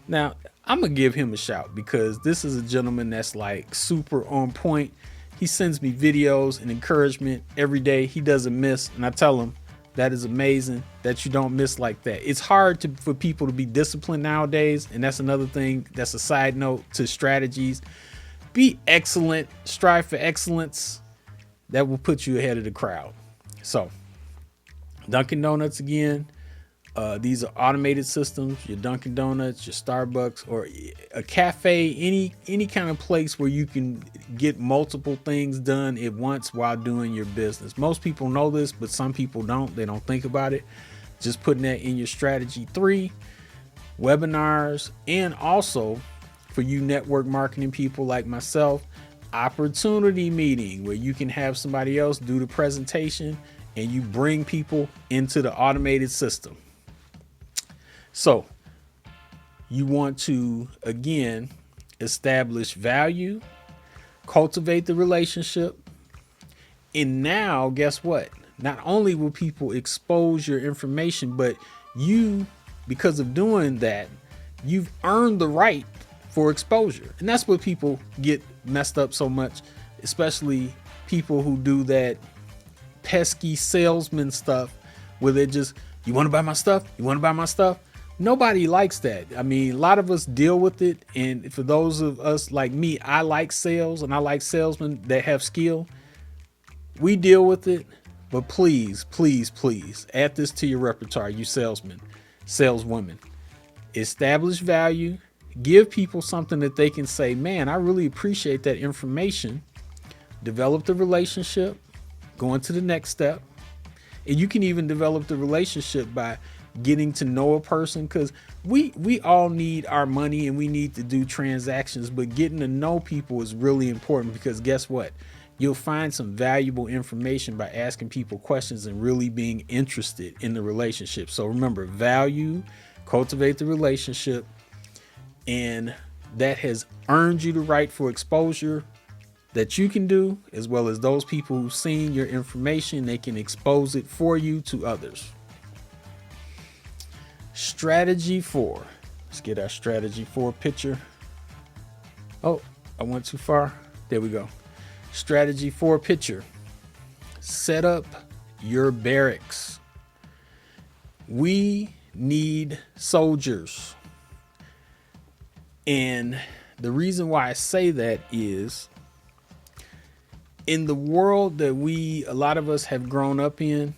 Now, I'm going to give him a shout because this is a gentleman that's like super on point. He sends me videos and encouragement every day. He doesn't miss. And I tell him that is amazing that you don't miss like that. It's hard for people to be disciplined nowadays. And that's another thing. That's a side note to strategies. Be excellent. Strive for excellence. That will put you ahead of the crowd. So Dunkin' Donuts again. These are automated systems. Your Dunkin' Donuts, your Starbucks, or a cafe, any kind of place where you can get multiple things done at once while doing your business. Most people know this, but some people don't. They don't think about it. Just putting that in your strategy 3. Webinars, and also for you network marketing people like myself, opportunity meeting where you can have somebody else do the presentation and you bring people into the automated system. So you want to, again, establish value, cultivate the relationship. And now, guess what? Not only will people expose your information, but you, because of doing that, you've earned the right for exposure. And that's what people get messed up so much, especially people who do that pesky salesman stuff where they're just, you want to buy my stuff? You want to buy my stuff? Nobody likes that. I mean, a lot of us deal with it. And for those of us like me, I like sales and I like salesmen that have skill. We deal with it, but please, please, please add this to your repertoire, you salesmen, saleswomen. Establish value, give people something that they can say, man, I really appreciate that information. Develop the relationship, go into the next step. And you can even develop the relationship by getting to know a person, because we all need our money and we need to do transactions, but getting to know people is really important, because guess what? You'll find some valuable information by asking people questions and really being interested in the relationship. So remember, value, cultivate the relationship, and that has earned you the right for exposure that you can do, as well as those people who've seen your information, they can expose it for you to others. Strategy 4. Let's get our strategy 4 picture. Oh, I went too far. There we go. Strategy 4 picture. Set up your barracks. We need soldiers. And the reason why I say that is, in the world that a lot of us have grown up in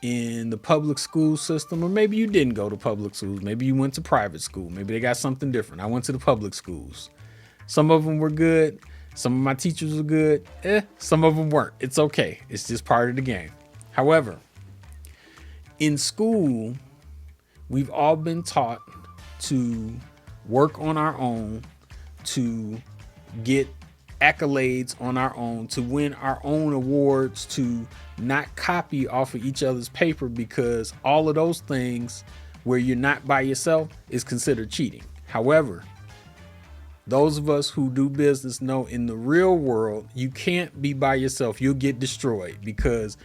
the public school system, or maybe you didn't go to public schools, maybe you went to private school, maybe they got something different. I went to the public schools. Some of them were good. Some of my teachers were good. Some of them weren't. It's okay. It's just part of the game. However, in school, we've all been taught to work on our own, to get accolades on our own, to win our own awards, to not copy off of each other's paper, because all of those things where you're not by yourself is considered cheating. However, those of us who do business know in the real world, you can't be by yourself. You'll get destroyed because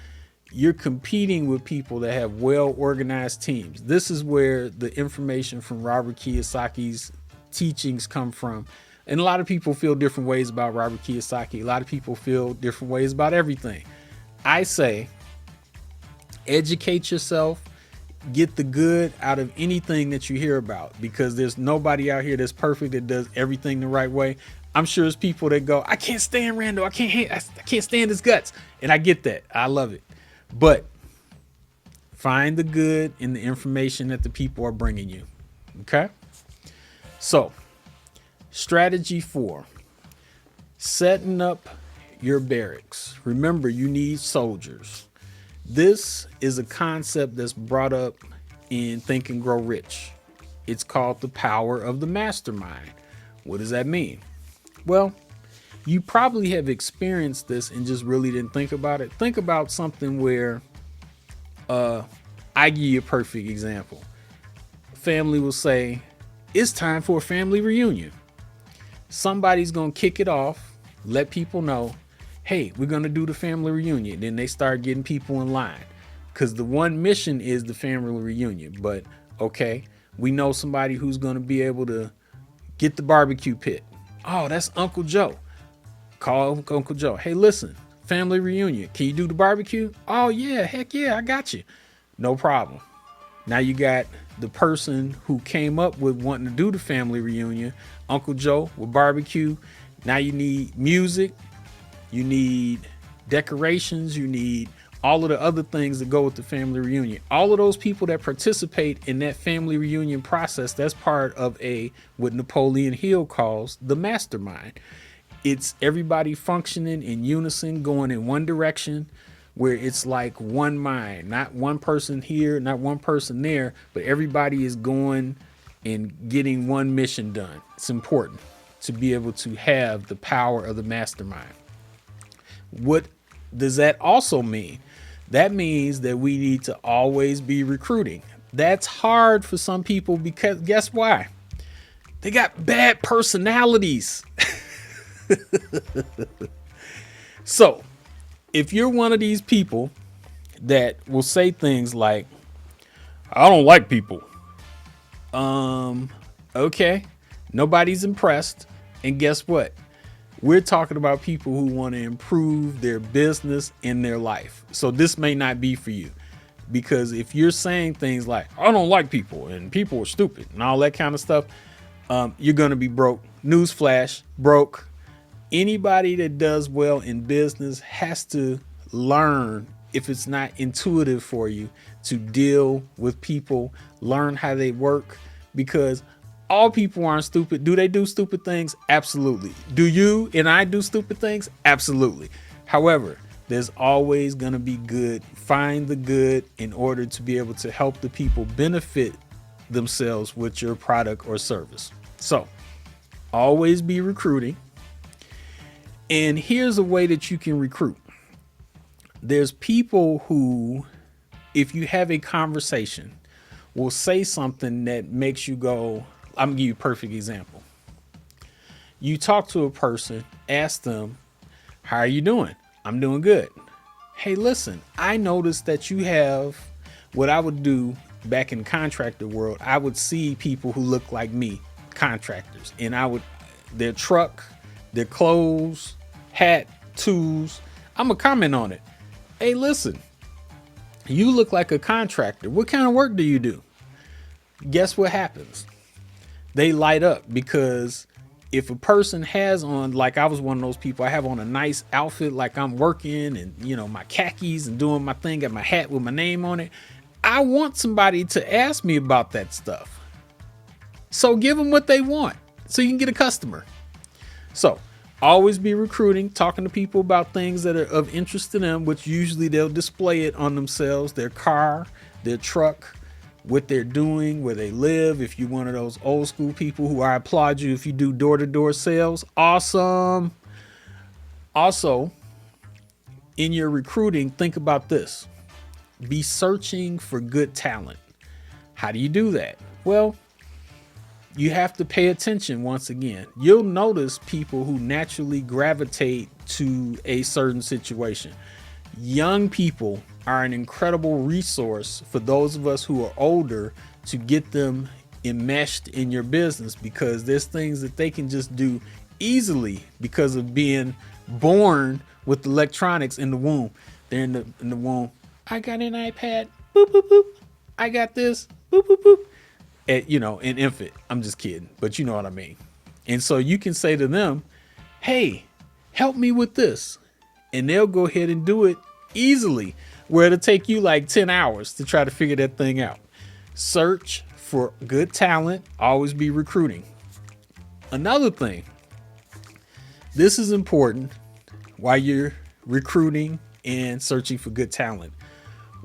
you're competing with people that have well-organized teams. This is where the information from Robert Kiyosaki's teachings come from. And a lot of people feel different ways about Robert Kiyosaki. A lot of people feel different ways about everything. I say, educate yourself, get the good out of anything that you hear about, because there's nobody out here that's perfect, that does everything the right way. I'm sure there's people that go, I can't stand Randall. I can't stand his guts. And I get that. I love it. But find the good in the information that the people are bringing you. Okay? So, strategy 4, setting up your barracks. Remember, you need soldiers. This is a concept that's brought up in Think and Grow Rich. It's called the power of the mastermind. What does that mean? Well, you probably have experienced this and just really didn't think about it. Think about something where, I give you a perfect example. Family will say, it's time for a family reunion. Somebody's going to kick it off, let people know, hey, we're going to do the family reunion. Then they start getting people in line, because the one mission is the family reunion. But okay, we know somebody who's going to be able to get the barbecue pit. Oh, that's Uncle Joe. Call Uncle Joe. Hey, listen, family reunion. Can you do the barbecue? Oh yeah, heck yeah, I got you. No problem. Now you got the person who came up with wanting to do the family reunion, Uncle Joe, with barbecue. Now you need music. You need decorations. You need all of the other things that go with the family reunion. All of those people that participate in that family reunion process, that's part of what Napoleon Hill calls the mastermind. It's everybody functioning in unison, going in one direction, where it's like one mind, not one person here, not one person there, but everybody is going and getting one mission done. It's important to be able to have the power of the mastermind. What does that also mean? That means that we need to always be recruiting. That's hard for some people, because guess why? They got bad personalities. So if you're one of these people that will say things like, I don't like people. Okay. Nobody's impressed. And guess what? We're talking about people who want to improve their business in their life. So this may not be for you, because if you're saying things like, I don't like people and people are stupid and all that kind of stuff, you're going to be broke. Newsflash, broke. Anybody that does well in business has to learn, if it's not intuitive for you, to deal with people, learn how they work, because all people aren't stupid. Do they do stupid things? Absolutely. Do you and I do stupid things? Absolutely. However, there's always going to be good. Find the good in order to be able to help the people benefit themselves with your product or service. So always be recruiting. And here's a way that you can recruit. There's people who, if you have a conversation, will say something that makes you go, I'm gonna give you a perfect example. You talk to a person, ask them, how are you doing? I'm doing good. Hey, listen, I noticed that you have what I would do back in contractor world. I would see people who look like me, contractors, and I would, their truck, their clothes, hat, tools. I'm going to comment on it. Hey, listen, you look like a contractor. What kind of work do you do? Guess what happens? They light up, because if a person has on, like I was one of those people, I have on a nice outfit, like I'm working and, you know, my khakis and doing my thing, got my hat with my name on it. I want somebody to ask me about that stuff. So give them what they want so you can get a customer. So always be recruiting, talking to people about things that are of interest to them, which usually they'll display it on themselves, their car, their truck, what they're doing, where they live. If you're one of those old school people, who I applaud you if you do door-to-door sales, awesome. Also, in your recruiting, think about this. Be searching for good talent. How do you do that? Well, you have to pay attention. Once again, you'll notice people who naturally gravitate to a certain situation. Young people are an incredible resource for those of us who are older to get them enmeshed in your business, because there's things that they can just do easily because of being born with electronics in the womb. They're in the womb. I got an iPad. Boop, boop, boop. I got this. Boop, boop, boop. And, you know, an infant. I'm just kidding, but you know what I mean. And so you can say to them, hey, help me with this. And they'll go ahead and do it easily, where it'll take you like 10 hours to try to figure that thing out. Search for good talent. Always be recruiting. Another thing, this is important while you're recruiting and searching for good talent.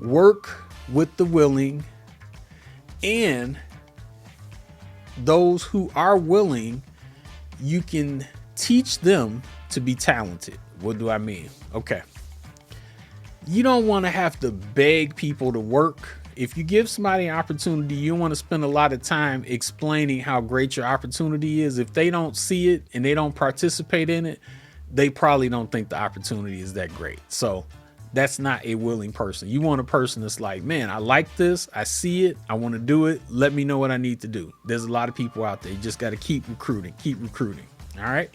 Work with the willing, and those who are willing, you can teach them to be talented. What do I mean? Okay. You don't want to have to beg people to work. If you give somebody an opportunity, you want to spend a lot of time explaining how great your opportunity is. If they don't see it and they don't participate in it, they probably don't think the opportunity is that great. So that's not a willing person. You want a person that's like, man, I like this. I see it. I want to do it. Let me know what I need to do. There's a lot of people out there. You just got to keep recruiting. All right.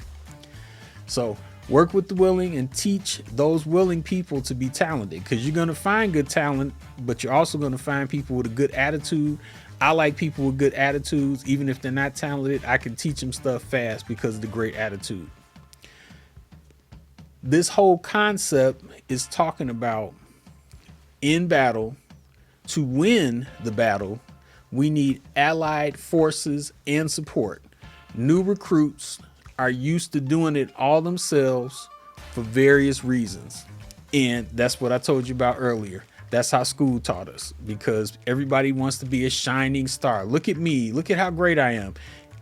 So work with the willing and teach those willing people to be talented, because you're going to find good talent, but you're also going to find people with a good attitude. I like people with good attitudes. Even if they're not talented, I can teach them stuff fast because of the great attitude. This whole concept is talking about, in battle, to win the battle, we need allied forces and support. New recruits are used to doing it all themselves for various reasons. And that's what I told you about earlier. That's how school taught us, because everybody wants to be a shining star. Look at me. Look at how great I am.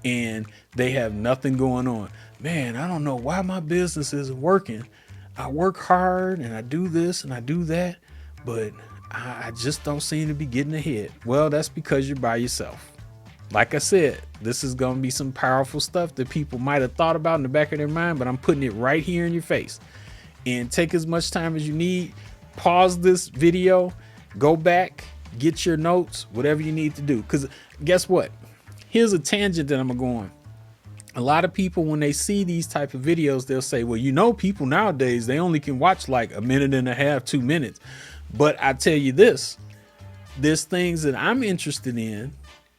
And they have nothing going on. Man, I don't know why my business isn't working. I work hard and I do this and I do that, but I just don't seem to be getting ahead. Well, that's because you're by yourself. Like I said, this is going to be some powerful stuff that people might have thought about in the back of their mind, but I'm putting it right here in your face. And take as much time as you need. Pause this video, go back, get your notes, whatever you need to do. Because guess what? Here's a tangent that I'm going to go on. A lot of people, when they see these type of videos, they'll say, well, you know, people nowadays, they only can watch like a minute and a half, 2 minutes. But I tell you this, there's things that I'm interested in,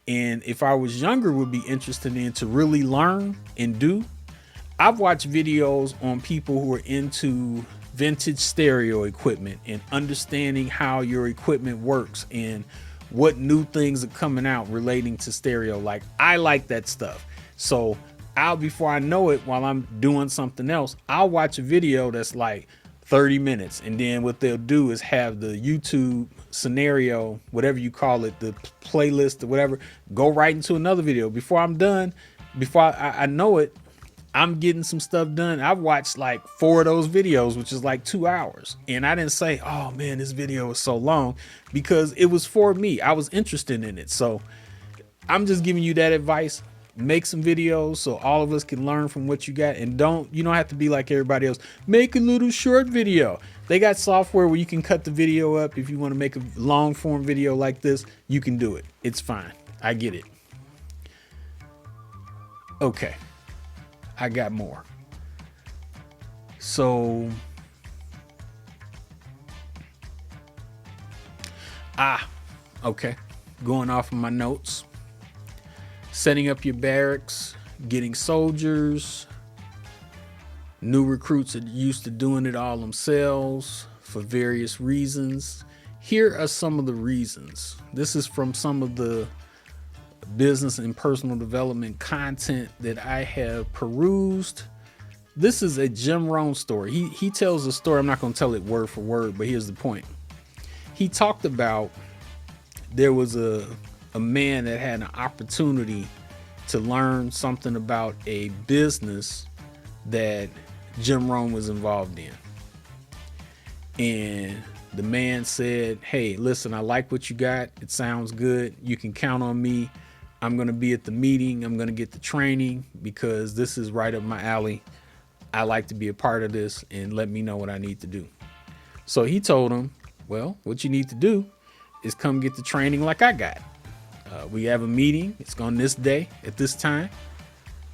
and if I was younger, would be interested in to really learn and do. I've watched videos on people who are into vintage stereo equipment and understanding how your equipment works and what new things are coming out relating to stereo. Like, I like that stuff. So before I know it, while I'm doing something else, I'll watch a video that's like 30 minutes. And then what they'll do is have the YouTube scenario, whatever you call it, the playlist or whatever, go right into another video. Before I'm done, before I know it, I'm getting some stuff done. I've watched like 4 of those videos, which is like 2 hours. And I didn't say, oh man, this video is so long, because it was for me. I was interested in it. So I'm just giving you that advice. make some videos so all of us can learn from what you got. And you don't have to be like everybody else. Make a little short video. They got software where you can cut the video up. If you want to make a long form video like this, you can do it. It's fine. I get it. Okay. I got more. So, okay. Going off of my notes. Setting up your barracks, getting soldiers. New recruits are used to doing it all themselves for various reasons. Here are some of the reasons. This is from some of the business and personal development content that I have perused. This is a Jim Rohn story. He tells a story. I'm not going to tell it word for word, but here's the point. He talked about there was a man that had an opportunity to learn something about a business that Jim Rohn was involved in. And the man said, hey, listen, I like what you got. It sounds good. You can count on me. I'm going to be at the meeting. I'm going to get the training because this is right up my alley. I like to be a part of this, and let me know what I need to do. So he told him, well, what you need to do is come get the training like I got. We have a meeting. It's on this day at this time.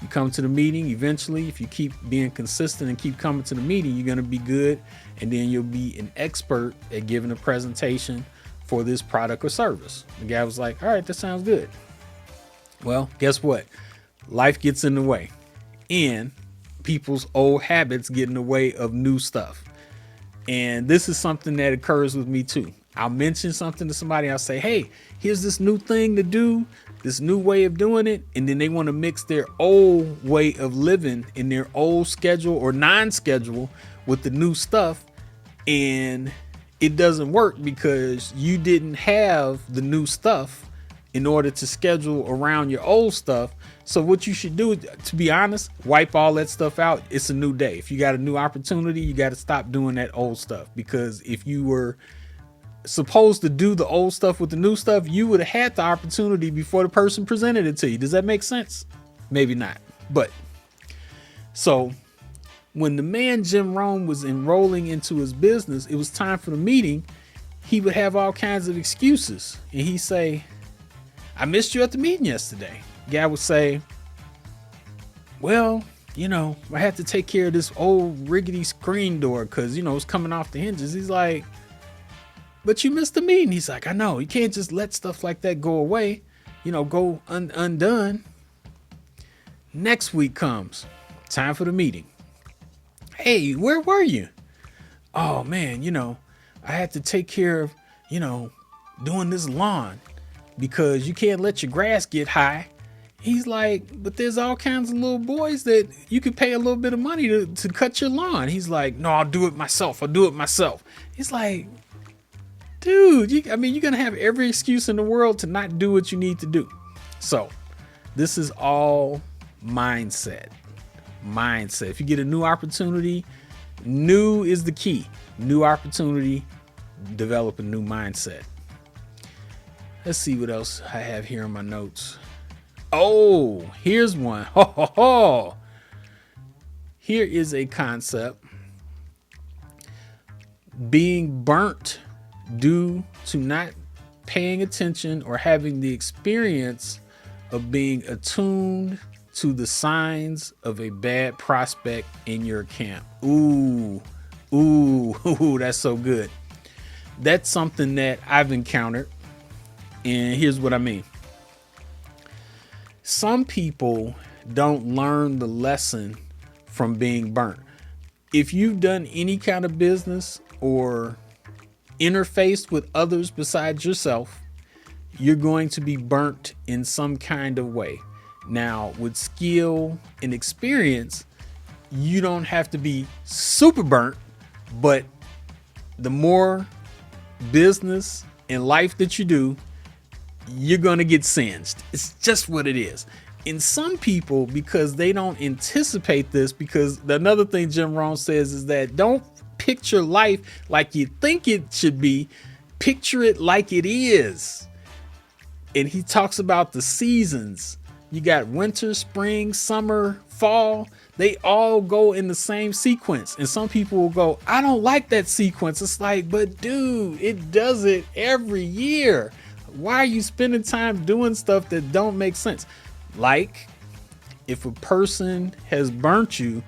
You come to the meeting. Eventually, if you keep being consistent and keep coming to the meeting, you're going to be good. And then you'll be an expert at giving a presentation for this product or service. The guy was like, all right, that sounds good. Well, guess what? Life gets in the way. And people's old habits get in the way of new stuff. And this is something that occurs with me too. I'll mention something to somebody. I'll say, hey, here's this new thing to do, this new way of doing it. And then they want to mix their old way of living in their old schedule or non-schedule with the new stuff. And it doesn't work because you didn't have the new stuff in order to schedule around your old stuff. So what you should do, to be honest, wipe all that stuff out. It's a new day. If you got a new opportunity, you got to stop doing that old stuff, because if you were supposed to do the old stuff with the new stuff, you would have had the opportunity before the person presented it to you. Does that make sense? Maybe not. But so when the man Jim Rohn was enrolling into his business, it was time for the meeting. He would have all kinds of excuses, and he'd say, I missed you at the meeting yesterday. Guy would say, well, I had to take care of this old rickety screen door because, it's coming off the hinges. He's like, but you missed the meeting. He's like, I know. You can't just let stuff like that go away, go undone. Next week comes. Time for the meeting. Hey, where were you? Oh, man, I had to take care of, doing this lawn because you can't let your grass get high. He's like, but there's all kinds of little boys that you could pay a little bit of money to cut your lawn. He's like, no, I'll do it myself. He's like, dude, you're going to have every excuse in the world to not do what you need to do. So this is all mindset. If you get a new opportunity, new is the key. New opportunity, develop a new mindset. Let's see what else I have here in my notes. Oh, here's one. Here is a concept. Being burnt due to not paying attention or having the experience of being attuned to the signs of a bad prospect in your camp. Ooh, that's so good. That's something that I've encountered. And here's what I mean. Some people don't learn the lesson from being burnt. If you've done any kind of business or interfaced with others besides yourself, you're going to be burnt in some kind of way. Now, with skill and experience, you don't have to be super burnt, but the more business and life that you do, you're going to get singed. It's just what it is. And some people, because they don't anticipate this, because another thing Jim Rohn says is that don't picture life like you think it should be. Picture it like it is. And he talks about the seasons. You got winter, spring, summer, fall. They all go in the same sequence. And some people will go, I don't like that sequence. It's like, but dude, it does it every year. Why are you spending time doing stuff that don't make sense? Like, if a person has burnt you,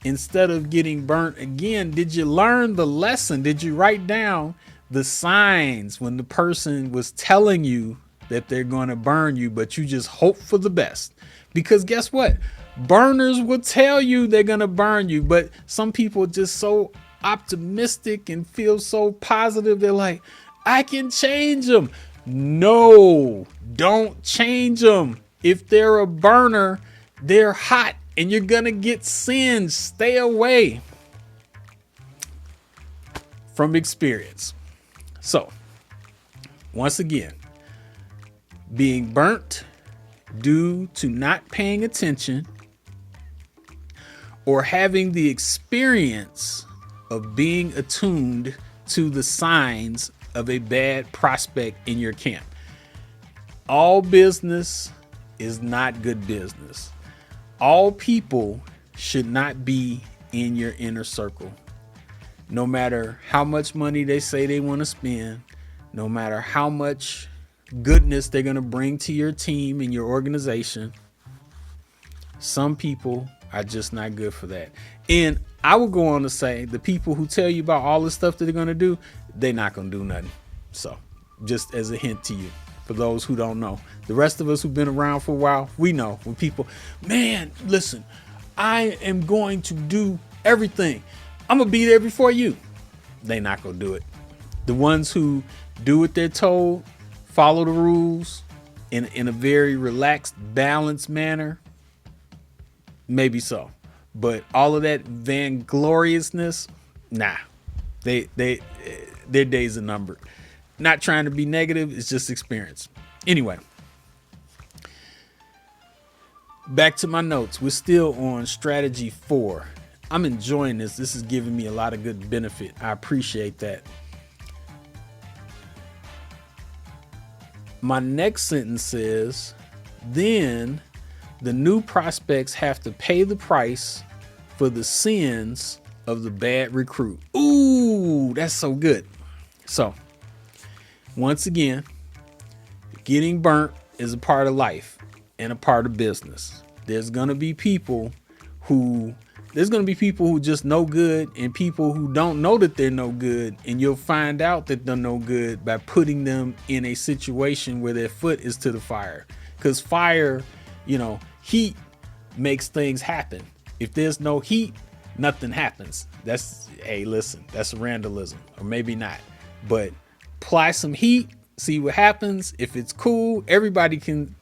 instead of getting burnt again, did you learn the lesson? Did you write down the signs when the person was telling you that they're going to burn you, but you just hope for the best? Because guess what? Burners will tell you they're going to burn you, but some people are just so optimistic and feel so positive. They're like, I can change them. No, don't change them. If they're a burner, they're hot and you're going to get singed. Stay away. From experience. So, once again, being burnt due to not paying attention or having the experience of being attuned to the signs of a bad prospect in your camp. All business is not good business. All people should not be in your inner circle. No matter how much money they say they want to spend, no matter how much goodness they're going to bring to your team and your organization, some people are just not good for that. And I would go on to say the people who tell you about all the stuff that they're going to do, they're not going to do nothing. So just as a hint to you, for those who don't know, the rest of us who've been around for a while, we know when people, man, listen, I am going to do everything. I'm going to be there before you. They're not going to do it. The ones who do what they're told, follow the rules in a very relaxed, balanced manner, maybe so. But all of that vaingloriousness, nah, their days are numbered. Not trying to be negative, it's just experience. Anyway, back to my notes. We're still on strategy 4. I'm enjoying this. This is giving me a lot of good benefit. I appreciate that. My next sentence says, then the new prospects have to pay the price for the sins of the bad recruit. Ooh, that's so good. So, once again, getting burnt is a part of life and a part of business. There's going to be people who just no good and people who don't know that they're no good. And you'll find out that they're no good by putting them in a situation where their foot is to the fire. Because fire, heat makes things happen. If there's no heat, nothing happens. That's Randallism, or maybe not. But apply some heat, see what happens. If it's cool, everybody can,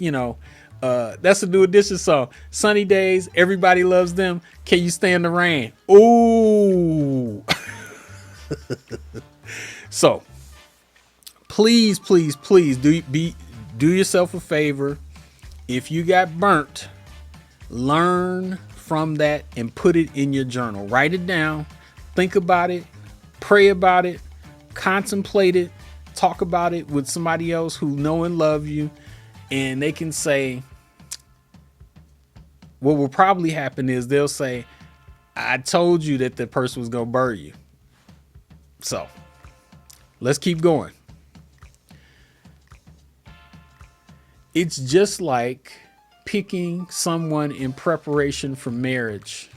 that's a New Edition song. Sunny days, everybody loves them. Can you stand the rain? Ooh. So, please do yourself a favor. If you got burnt, learn from that and put it in your journal. Write it down. Think about it. Pray about it. Contemplate it. Talk about it with somebody else who know and love you. And they can say, what will probably happen is they'll say, I told you that the person was going to burn you. So let's keep going. It's just like picking someone in preparation for marriage.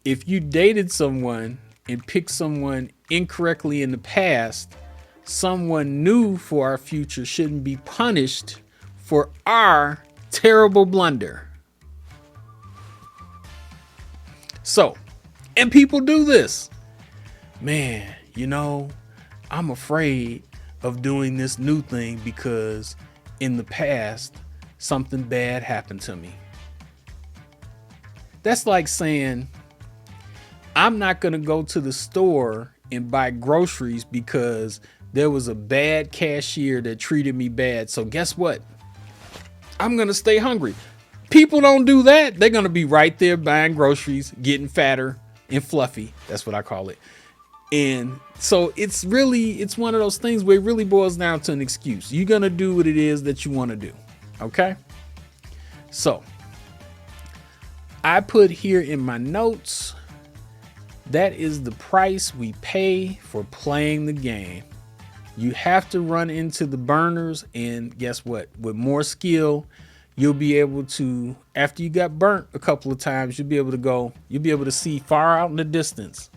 If you dated someone and picked someone incorrectly in the past, someone new for our future shouldn't be punished for our terrible blunder. So, and people do this. Man, I'm afraid of doing this new thing because in the past, something bad happened to me. That's like saying, I'm not going to go to the store and buy groceries because there was a bad cashier that treated me bad. So guess what? I'm going to stay hungry. People don't do that. They're going to be right there buying groceries, getting fatter and fluffy. That's what I call it. And so it's one of those things where it really boils down to an excuse. You're going to do what it is that you want to do. Okay. So I put here in my notes, that is the price we pay for playing the game. You have to run into the burners, and guess what? With more skill, you'll be able to, after you got burnt a couple of times, you'll be able to see far out in the distance.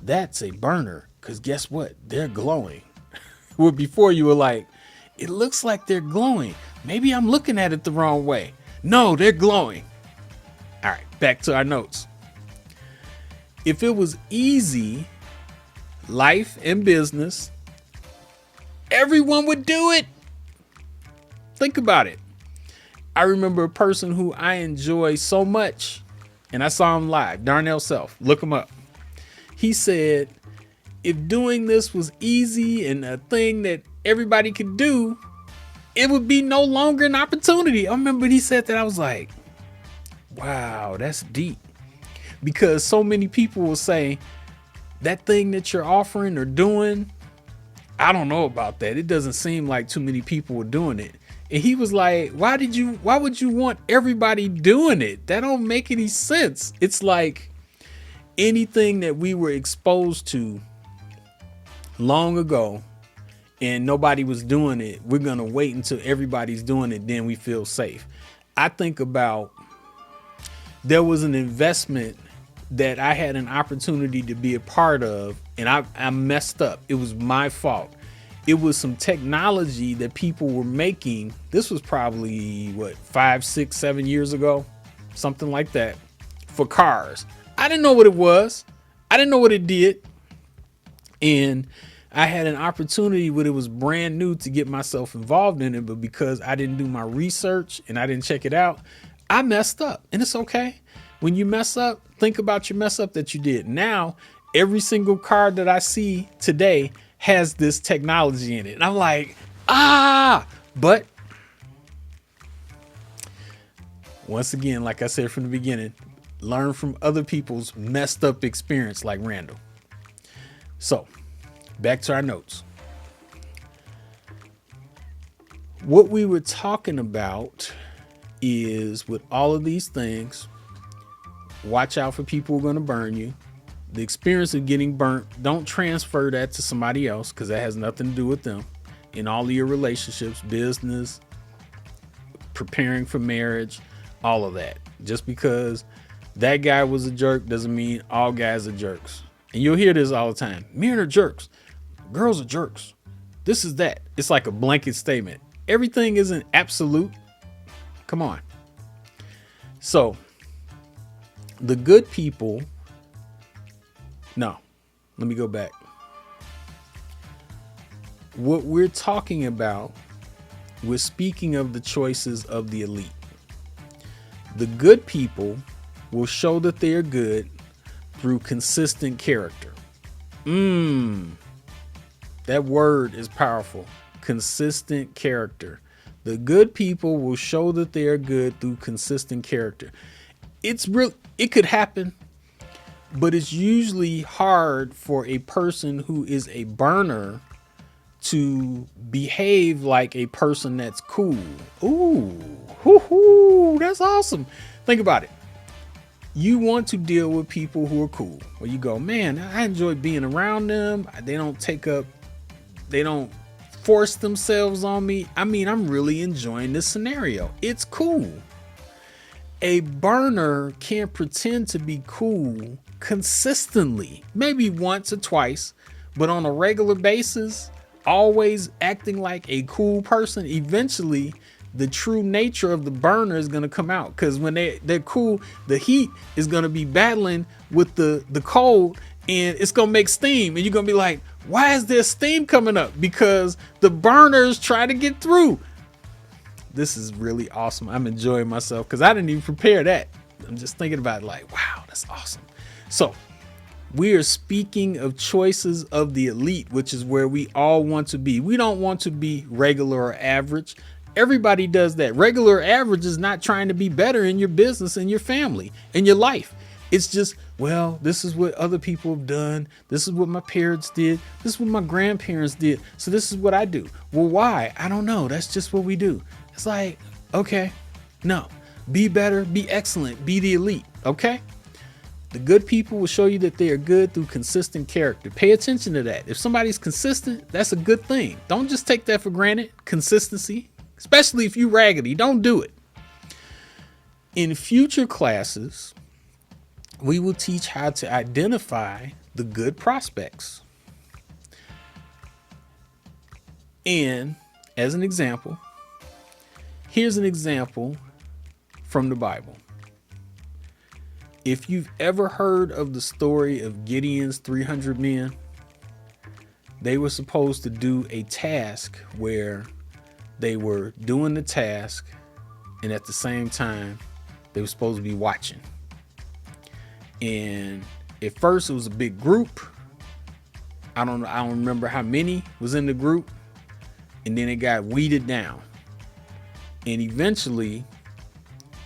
That's a burner, because guess what? They're glowing. Well, before you were like, it looks like they're glowing. Maybe I'm looking at it the wrong way. No, they're glowing. All right, back to our notes. If it was easy, life and business, everyone would do it. Think about it. I remember a person who I enjoy so much, and I saw him live, Darnell Self. Look him up. He said, if doing this was easy and a thing that everybody could do, it would be no longer an opportunity. I remember when he said that, I was like, wow, that's deep. Because so many people will say, that thing that you're offering or doing, I don't know about that. It doesn't seem like too many people were doing it. And he was like, why would you want everybody doing it? That don't make any sense. It's like anything that we were exposed to long ago and nobody was doing it, we're going to wait until everybody's doing it, then we feel safe. I think about, there was an investment that I had an opportunity to be a part of, and I messed up. It was my fault. It was some technology that people were making. This was probably 5, 6, 7 years ago, something like that, for cars. I didn't know what it was. I didn't know what it did. And I had an opportunity when it was brand new to get myself involved in it, but because I didn't do my research and I didn't check it out, I messed up. And it's okay. When you mess up, think about your mess up that you did. Now, every single car that I see today has this technology in it. And I'm like, but once again, like I said from the beginning, learn from other people's messed up experience like Randall. So back to our notes. What we were talking about is, with all of these things, watch out for people who are going to burn you. The experience of getting burnt, don't transfer that to somebody else, because that has nothing to do with them. In all of your relationships, business, preparing for marriage, all of that. Just because that guy was a jerk doesn't mean all guys are jerks. And you'll hear this all the time. Men are jerks. Girls are jerks. This is that. It's like a blanket statement. Everything isn't absolute. Come on. So, the good people. No, let me go back. What we're talking about, we're speaking of the choices of the elite. The good people will show that they are good through consistent character. That word is powerful. Consistent character. The good people will show that they are good through consistent character. It could happen, but it's usually hard for a person who is a burner to behave like a person that's cool. Ooh, that's awesome. Think about it. You want to deal with people who are cool, where you go, man, I enjoy being around them. They don't force themselves on me. I mean, I'm really enjoying this scenario. It's cool. A burner can't pretend to be cool consistently, maybe once or twice, but on a regular basis, always acting like a cool person. Eventually, the true nature of the burner is going to come out, because when they're cool, the heat is going to be battling with the cold, and it's going to make steam, and you're going to be like, why is there steam coming up? Because the burners try to get through. This is really awesome. I'm enjoying myself because I didn't even prepare that. I'm just thinking about it like, wow, that's awesome. So we are speaking of choices of the elite, which is where we all want to be. We don't want to be regular or average. Everybody does that. Regular or average is not trying to be better in your business, in your family, in your life. It's just, well, this is what other people have done. This is what my parents did. This is what my grandparents did. So this is what I do. Well, why? I don't know. That's just what we do. It's like, Okay. No. Be better, be excellent, be the elite. Okay. The good people will show you that they are good through consistent character. Pay attention to that. If somebody's consistent, that's a good thing. Don't just take that for granted. Consistency, especially if you raggedy, don't do it. In future classes, we will teach how to identify the good prospects. And as an example, here's an example from the Bible. If you've ever heard of the story of Gideon's 300 men, they were supposed to do a task where they were doing the task and at the same time they were supposed to be watching. And at first it was a big group. I don't remember how many was in the group, and then it got weeded down. And eventually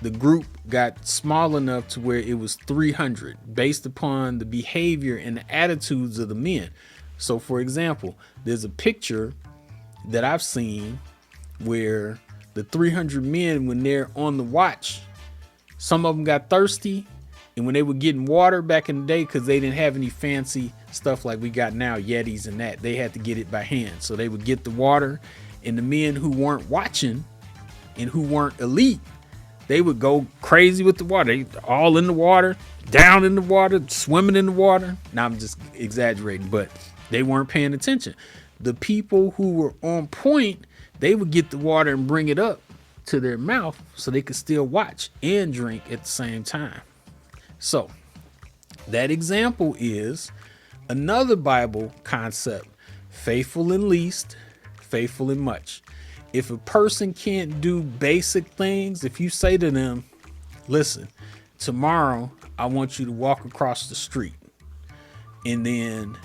the group got small enough to where it was 300 based upon the behavior and the attitudes of the men. So for example, there's a picture that I've seen where the 300 men, when they're on the watch, some of them got thirsty, and when they were getting water back in the day, because they didn't have any fancy stuff like we got now, Yetis and that, they had to get it by hand. So they would get the water, and the men who weren't watching and who weren't elite, they would go crazy with the water. They all in the water, down in the water, swimming in the water. Now I'm just exaggerating, but they weren't paying attention. The people who were on point, they would get the water and bring it up to their mouth so they could still watch and drink at the same time. So that example is another Bible concept: faithful in least, faithful in much. If a person can't do basic things, if you say to them, listen, tomorrow I want you to walk across the street, and then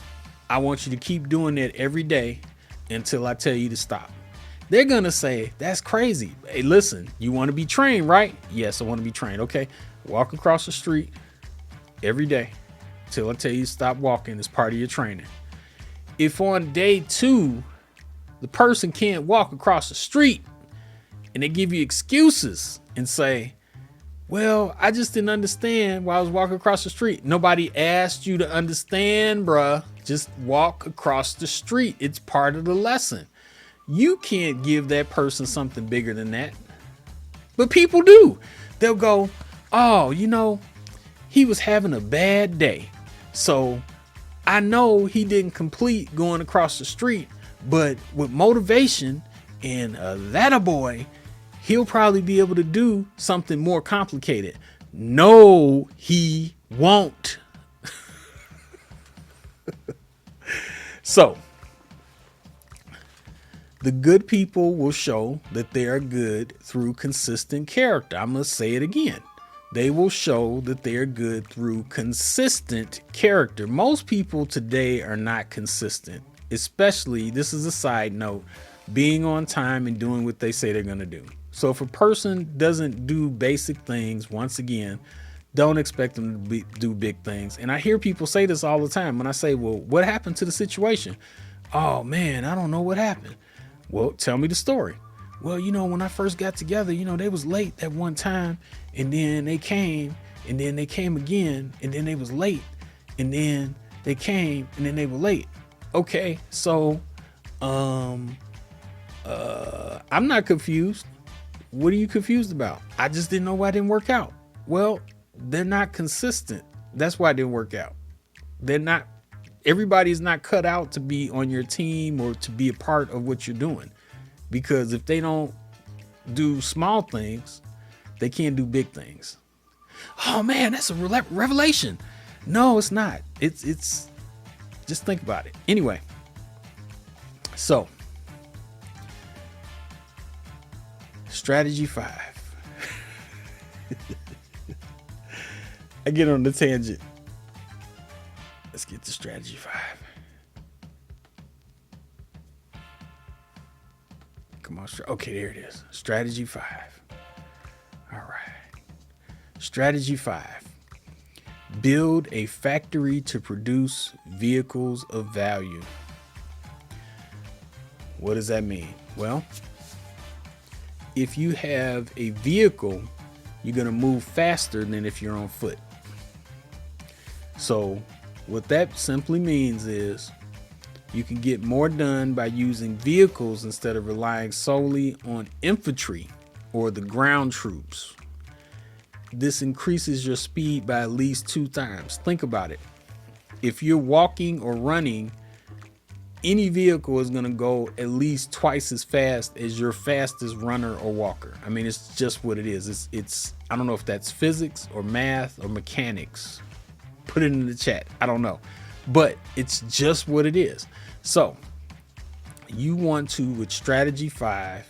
I want you to keep doing that every day until I tell you to stop, they're going to say, that's crazy. Hey, listen, you want to be trained, right? Yes, I want to be trained. Okay. Walk across the street every day till I tell you to stop walking. It's part of your training. If on day 2, the person can't walk across the street and they give you excuses and say, well, I just didn't understand while I was walking across the street. Nobody asked you to understand, bruh. Just walk across the street. It's part of the lesson. You can't give that person something bigger than that. But people do. They'll go, oh, he was having a bad day. So I know he didn't complete going across the street, but with motivation and that a boy, he'll probably be able to do something more complicated. No, he won't. So the good people will show that they are good through consistent character. I'm going to say it again. They will show that they are good through consistent character. Most people today are not consistent, especially, this is a side note, being on time and doing what they say they're going to do. So if a person doesn't do basic things, once again, don't expect them to do big things. And I hear people say this all the time. When I say, well, what happened to the situation? Oh man, I don't know what happened. Well, tell me the story. Well, when I first got together, they was late that one time, and then they came, and then they came again, and then they was late, and then they came, and then they were late. Okay, so I'm not confused. What are you confused about? I just didn't know why it didn't work out. Well, they're not consistent. That's why it didn't work out. Everybody's not cut out to be on your team or to be a part of what you're doing. Because if they don't do small things, they can't do big things. Oh man, that's a revelation. No, it's not. It's just think about it. Anyway, so strategy 5. I get on the tangent. Let's get to strategy 5. Come on. Okay, there it is. Strategy 5. All right. Strategy 5. Build a factory to produce vehicles of value. What does that mean? Well, if you have a vehicle, you're going to move faster than if you're on foot. So what that simply means is you can get more done by using vehicles instead of relying solely on infantry or the ground troops. This increases your speed by at least 2 times. Think about it. If you're walking or running, any vehicle is going to go at least twice as fast as your fastest runner or walker. I mean, it's just what it is. It's I don't know if that's physics or math or mechanics. Put it in the chat. I don't know. But it's just what it is. So you want to, with strategy 5,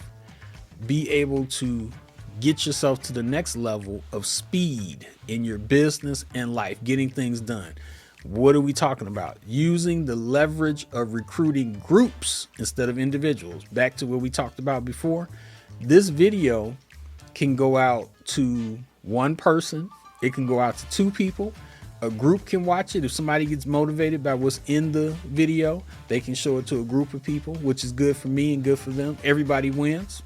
be able to get yourself to the next level of speed in your business and life, getting things done. What are we talking about? Using the leverage of recruiting groups instead of individuals. Back to what we talked about before. This video can go out to one person. It can go out to 2 people. A group can watch it. If somebody gets motivated by what's in the video, they can show it to a group of people, which is good for me and good for them. Everybody wins.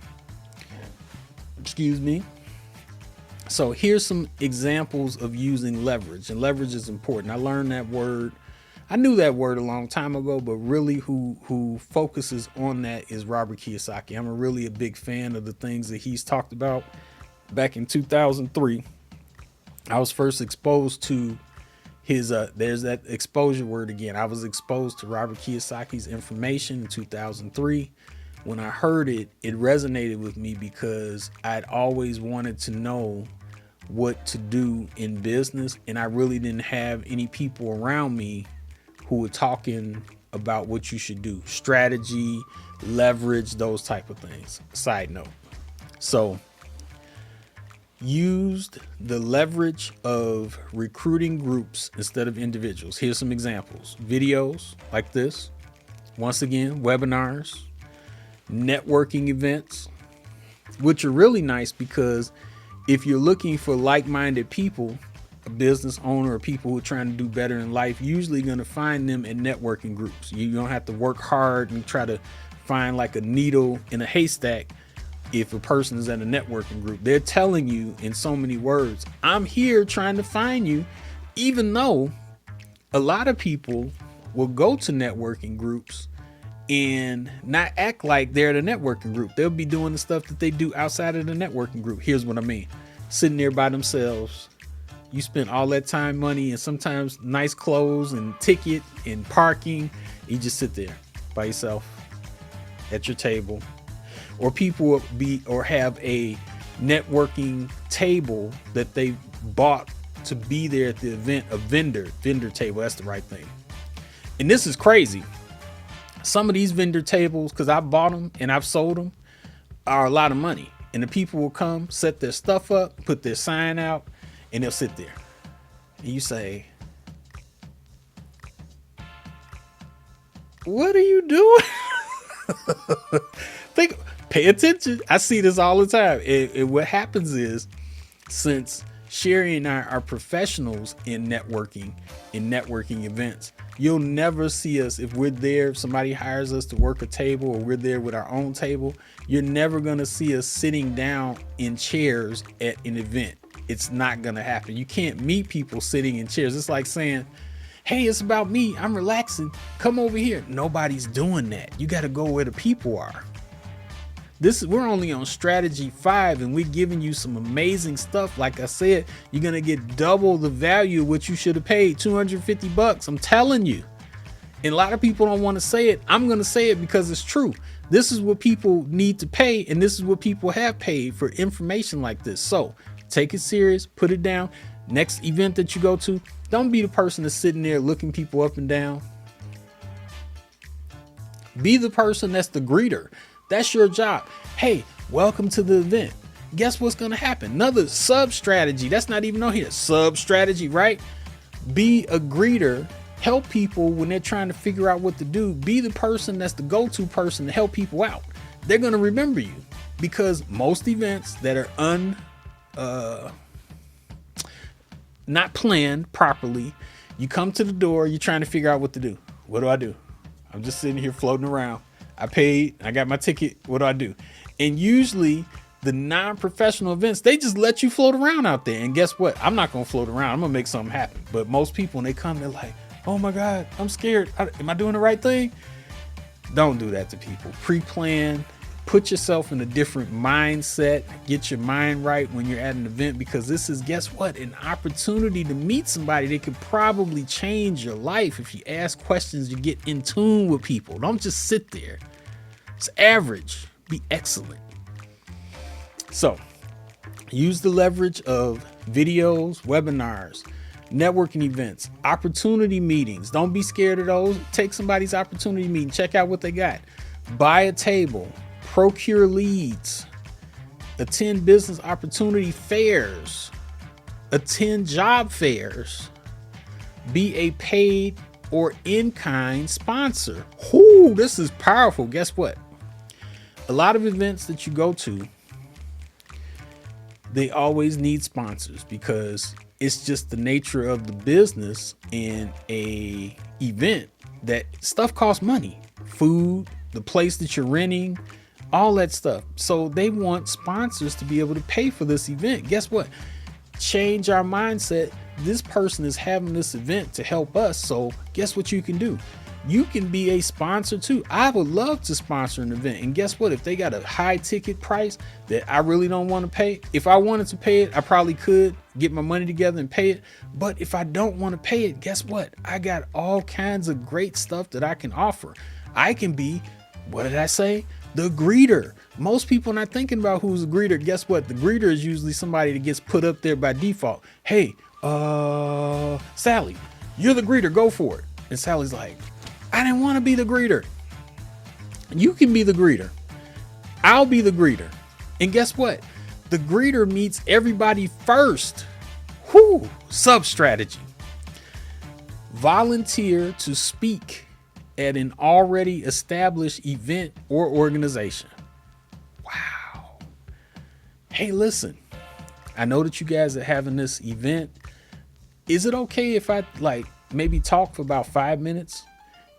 Excuse me. So here's some examples of using leverage, and leverage is important. I learned that word. I knew that word a long time ago, but really who focuses on that is Robert Kiyosaki. I'm really a big fan of the things that he's talked about. Back in 2003, I was first exposed to his, there's that exposure word again. I was exposed to Robert Kiyosaki's information in 2003. When I heard it, it resonated with me because I'd always wanted to know what to do in business, and I really didn't have any people around me who were talking about what you should do, strategy, leverage, those type of things. Side note. So used the leverage of recruiting groups instead of individuals. Here's some examples. Videos like this. Once again, webinars, networking events, which are really nice because if you're looking for like-minded people, a business owner or people who are trying to do better in life, usually going to find them in networking groups. You don't have to work hard and try to find like a needle in a haystack. If a person is at a networking group, they're telling you in so many words, I'm here trying to find you, even though a lot of people will go to networking groups and not act like they're at a networking group. They'll be doing the stuff that they do outside of the networking group. Here's what I mean. Sitting there by themselves. You spend all that time, money, and sometimes nice clothes and ticket and parking. You just sit there by yourself at your table. Or people will be or have a networking table that they bought to be there at the event, a vendor table. That's the right thing. And this is crazy. Some of these vendor tables, because I bought them and I've sold them, are a lot of money. And the people will come, set their stuff up, put their sign out, and they'll sit there. And you say, what are you doing? Pay attention. I see this all the time. And what happens is, since Sherry and I are professionals in networking events, you'll never see us if we're there. If somebody hires us to work a table or we're there with our own table, you're never going to see us sitting down in chairs at an event. It's not going to happen. You can't meet people sitting in chairs. It's like saying, hey, it's about me. I'm relaxing. Come over here. Nobody's doing that. You got to go where the people are. We're only on strategy 5 and we're giving you some amazing stuff. Like I said, you're going to get double the value of what you should have paid, $250. I'm telling you. And a lot of people don't want to say it. I'm going to say it because it's true. This is what people need to pay. And this is what people have paid for information like this. So take it serious, put it down. Next event that you go to, don't be the person that's sitting there looking people up and down. Be the person that's the greeter. That's your job. Hey, welcome to the event. Guess what's going to happen? Another sub strategy. That's not even on here. Sub strategy, right? Be a greeter. Help people when they're trying to figure out what to do. Be the person that's the go-to person to help people out. They're going to remember you because most events that are not planned properly, you come to the door, you're trying to figure out what to do. What do I do? I'm just sitting here floating around. I paid, I got my ticket. What do I do? And usually The non-professional events, they just let you float around out there. And guess what? I'm not going to float around. I'm going to make something happen. But most people, when they come, they're like, oh my God, I'm scared. Am I doing the right thing? Don't do that to people. Pre-plan, put yourself in a different mindset, get your mind right when you're at an event, because this is, guess what? An opportunity to meet somebody that could probably change your life. If you ask questions, you get in tune with people. Don't just sit there. It's average. Be excellent. So use the leverage of videos, webinars, networking events, opportunity meetings. Don't be scared of those. Take somebody's opportunity meeting. Check out what they got. Buy a table. Procure leads. Attend business opportunity fairs. Attend job fairs. Be a paid or in-kind sponsor. Ooh, this is powerful. Guess what? A lot of events that you go to, they always need sponsors because it's just the nature of the business in a event that stuff costs money. Food, the place that you're renting, all that stuff. So they want sponsors to be able to pay for this event. Guess what? Change our mindset. This person is having this event to help us. So guess what you can do? You can be a sponsor too. I would love to sponsor an event. And guess what? If they got a high ticket price that I really don't want to pay, if I wanted to pay it, I probably could get my money together and pay it. But if I don't want to pay it, guess what? I got all kinds of great stuff that I can offer. I can be, what did I say? The greeter. Most people not thinking about who's a greeter. Guess what? The greeter is usually somebody that gets put up there by default. Hey, Sally, you're the greeter. Go for it. And Sally's like, I didn't want to be the greeter. You can be the greeter. I'll be the greeter. And guess what? The greeter meets everybody first. Whoo, sub strategy. Volunteer to speak at an already established event or organization. Wow. Hey, listen, I know that you guys are having this event. Is it okay if I maybe talk for about 5 minutes?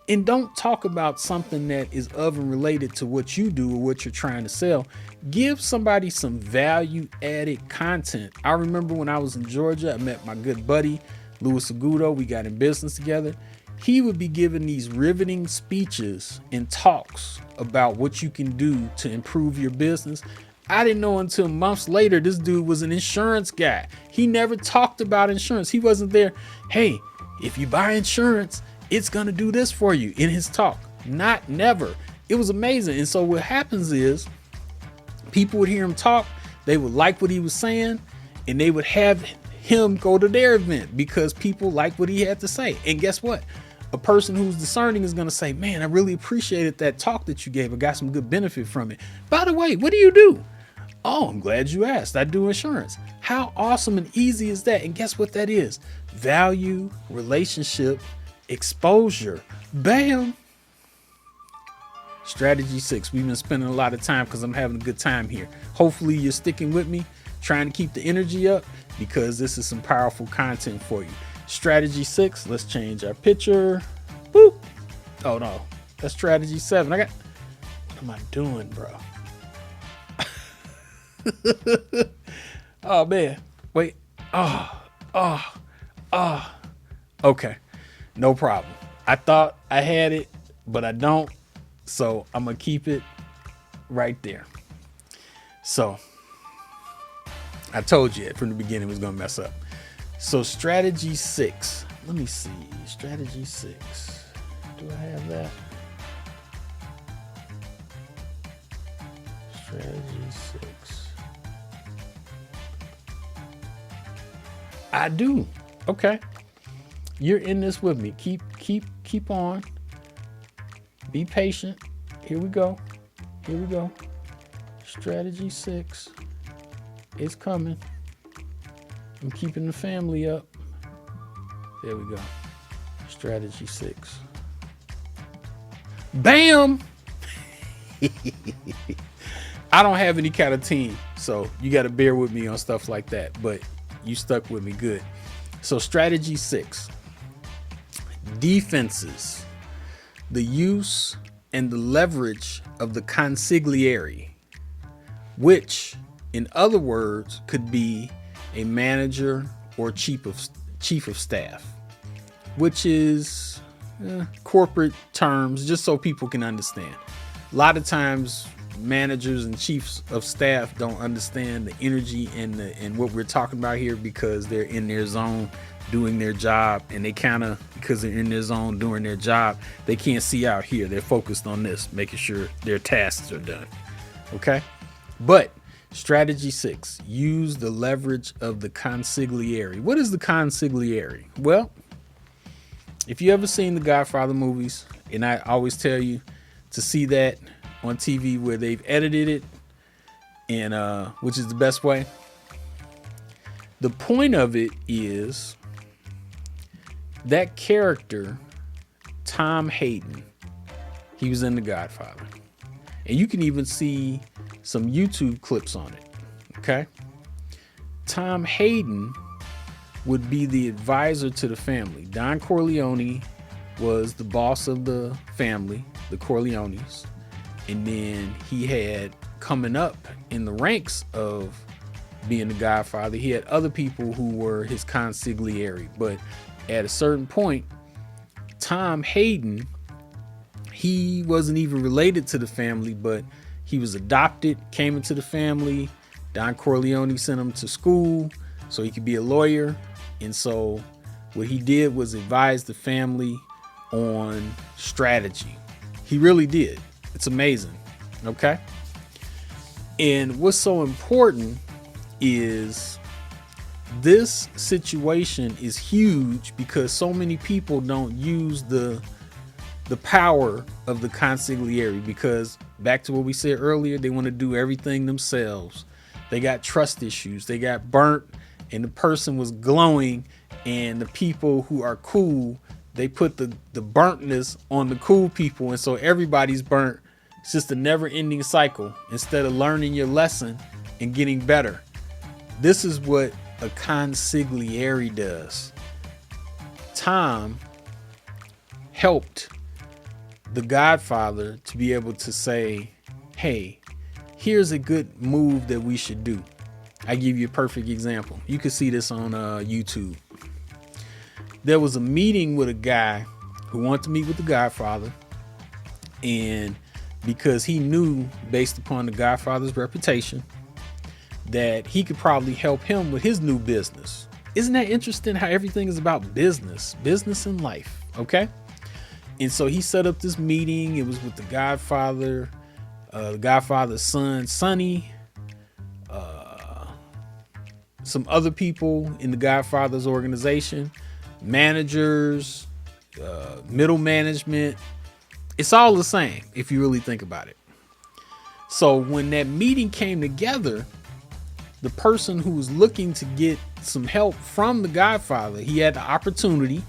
And don't talk about something that is unrelated to what you do or what you're trying to sell. Give somebody some value added content. I remember when I was in Georgia, I met my good buddy, Louis Agudo. We got in business together. He would be giving these riveting speeches and talks about what you can do to improve your business. I didn't know until months later, this dude was an insurance guy. He never talked about insurance. He wasn't there. Hey, if you buy insurance, it's going to do this for you in his talk. Never. It was amazing. And so what happens is people would hear him talk. They would like what he was saying, and they would have him go to their event because people like what he had to say. And guess what? A person who's discerning is going to say, man, I really appreciated that talk that you gave. I got some good benefit from it. By the way, what do you do? Oh, I'm glad you asked. I do insurance. How awesome and easy is that? And guess what that is? Value, relationship, exposure. Bam. Strategy 6. We've been spending a lot of time because I'm having a good time here. Hopefully you're sticking with me, trying to keep the energy up, because this is some powerful content for you. Strategy 6. Let's change our picture. Boop. Oh no, that's strategy 7. What am I doing, bro? Oh man. Wait. Okay. No problem. I thought I had it, but I don't. So I'm going to keep it right there. So I told you from the beginning it was going to mess up. So strategy 6. Let me see. Strategy 6. Do I have that? Strategy 6. I do. Okay. You're in this with me. Keep on. Be patient. Here we go. Strategy 6 is coming. I'm keeping the family up. There we go. Strategy 6. Bam! I don't have any kind of team, so you got to bear with me on stuff like that, but you stuck with me good. So strategy 6. Defenses. The use and the leverage of the consigliere, which in other words, could be a manager or chief of staff, which is corporate terms, just so people can understand. A lot of times managers and chiefs of staff don't understand the energy and what we're talking about here, because they're in their zone doing their job, and they because they're in their zone doing their job, they can't see out here. They're focused on this, making sure their tasks are done. Okay. But strategy 6, use the leverage of the consigliere. What is the consigliere? Well, if you ever seen the Godfather movies, and I always tell you to see that on TV where they've edited it, and which is the best way. The point of it is that character, Tom Hayden, he was in The Godfather. And you can even see some YouTube clips on it. Okay. Tom Hayden would be the advisor to the family. Don Corleone was the boss of the family, the Corleones. And then he had, coming up in the ranks of being the Godfather, he had other people who were his consigliere. But at a certain point, Tom Hayden, he wasn't even related to the family, but he was adopted, came into the family. Don Corleone sent him to school so he could be a lawyer. And so what he did was advise the family on strategy. He really did. It's amazing. Okay. And what's so important is this situation is huge because so many people don't use the power of the consigliere, because back to what we said earlier, they want to do everything themselves. They got trust issues. They got burnt and the person was glowing, and the people who are cool, they put the burntness on the cool people. And so everybody's burnt. It's just a never ending cycle instead of learning your lesson and getting better. This is what a consigliere does. Tom helped the Godfather to be able to say, hey, here's a good move that we should do. I give you a perfect example. You can see this on YouTube. There was a meeting with a guy who wanted to meet with the Godfather, and because he knew, based upon the Godfather's reputation, that he could probably help him with his new business. Isn't that interesting how everything is about business and life? Okay. And so he set up this meeting. It was with the Godfather, the Godfather's son, Sonny, some other people in the Godfather's organization, managers, middle management. It's all the same if you really think about it. So when that meeting came together, the person who was looking to get some help from the Godfather, he had the opportunity,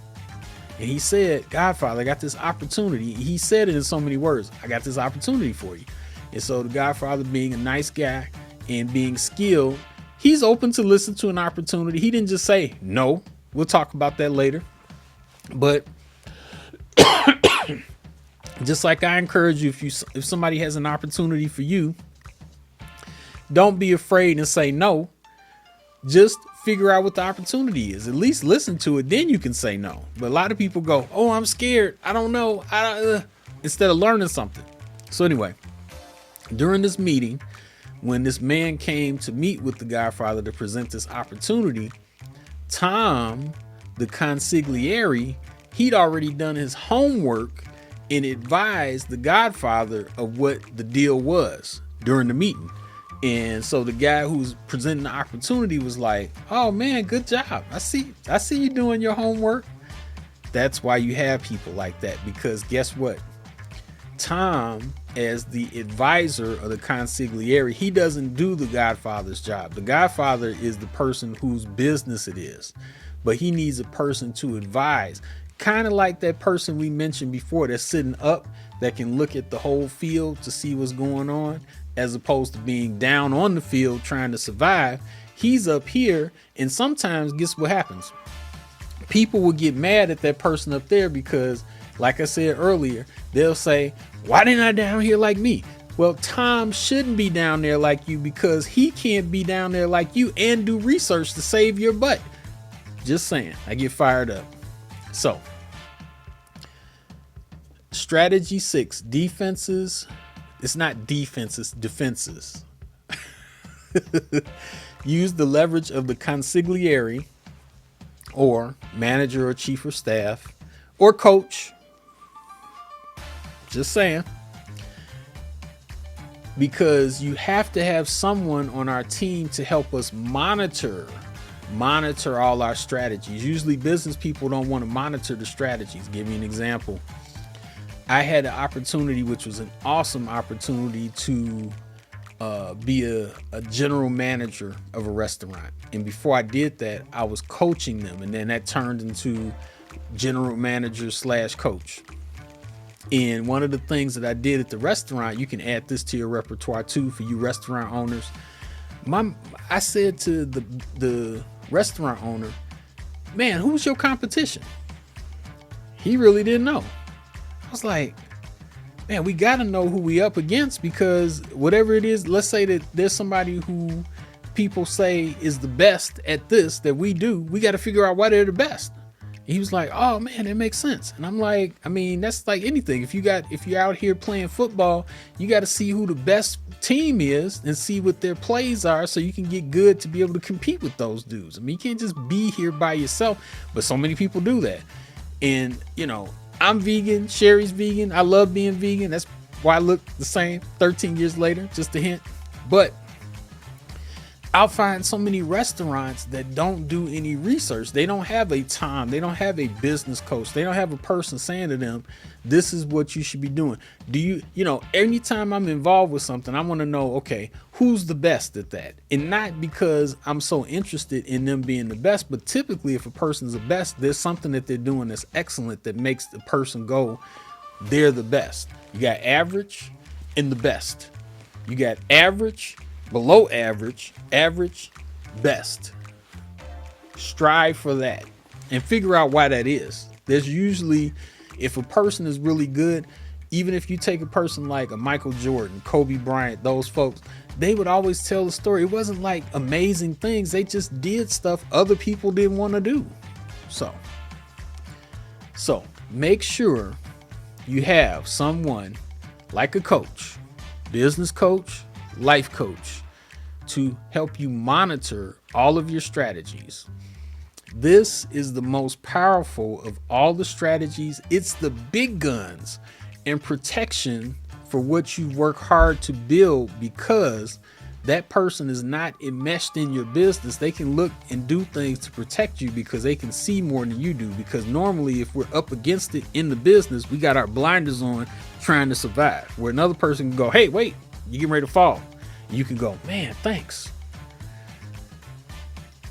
and he said, Godfather, I got this opportunity. He said it in so many words. I got this opportunity for you. And so the Godfather, being a nice guy and being skilled, he's open to listen to an opportunity. He didn't just say no. We'll talk about that later. But just like I encourage you, if somebody has an opportunity for you, don't be afraid and say no. Just figure out what the opportunity is. At least listen to it. Then you can say no. But a lot of people go, oh, I'm scared. I don't know. Instead of learning something. So anyway, during this meeting, when this man came to meet with the Godfather to present this opportunity, Tom, the consigliere, he'd already done his homework and advised the Godfather of what the deal was during the meeting. And so the guy who's presenting the opportunity was like, oh man, good job. I see you doing your homework. That's why you have people like that, because guess what? Tom, as the advisor of the consigliere, he doesn't do the Godfather's job. The Godfather is the person whose business it is, but he needs a person to advise. Kind of like that person we mentioned before that's sitting up, that can look at the whole field to see what's going on, as opposed to being down on the field trying to survive. He's up here, and sometimes guess what happens? People will get mad at that person up there because, like I said earlier, they'll say, why didn't I down here like me? Well, Tom shouldn't be down there like you because he can't be down there like you and do research to save your butt. Just saying, I get fired up. So, strategy 6, defenses. It's not defenses, defenses. Use the leverage of the consigliere or manager or chief of staff or coach. Just saying. Because you have to have someone on our team to help us monitor all our strategies. Usually business people don't want to monitor the strategies. Give me an example. I had an opportunity, which was an awesome opportunity, to be a general manager of a restaurant. And before I did that, I was coaching them. And then that turned into general manager / coach. And one of the things that I did at the restaurant, you can add this to your repertoire too for you restaurant owners. I said to the restaurant owner, man, who's your competition? He really didn't know. I was like, man, we got to know who we up against, because whatever it is, let's say that there's somebody who people say is the best at this that we do. We got to figure out why they're the best. He was like, oh man, that makes sense. And I'm like, I mean, that's like anything. If you're out here playing football, you got to see who the best team is and see what their plays are so you can get good to be able to compete with those dudes. I mean, you can't just be here by yourself, but so many people do that. And I'm vegan, Sherry's vegan. I love being vegan. That's why I look the same 13 years later, just a hint. But I'll find so many restaurants that don't do any research. They don't have a time. They don't have a business coach. They don't have a person saying to them, this is what you should be doing. Anytime I'm involved with something, I want to know, okay, who's the best at that? And not because I'm so interested in them being the best, but typically if a person's the best, there's something that they're doing that's excellent that makes the person go, they're the best. You got average and the best. You got average, below average, average, best. Strive for that and figure out why that is. There's usually, if a person is really good, even if you take a person like a Michael Jordan, Kobe Bryant, those folks, they would always tell the story. It wasn't like amazing things. They just did stuff other people didn't want to do. So make sure you have someone like a coach, business coach, life coach, to help you monitor all of your strategies. This is the most powerful of all the strategies. It's the big guns and protection for what you work hard to build, because that person is not enmeshed in your business. They can look and do things to protect you because they can see more than you do. Because normally if we're up against it in the business, we got our blinders on trying to survive, where another person can go, hey, wait, you're getting ready to fall. You can go, man, thanks.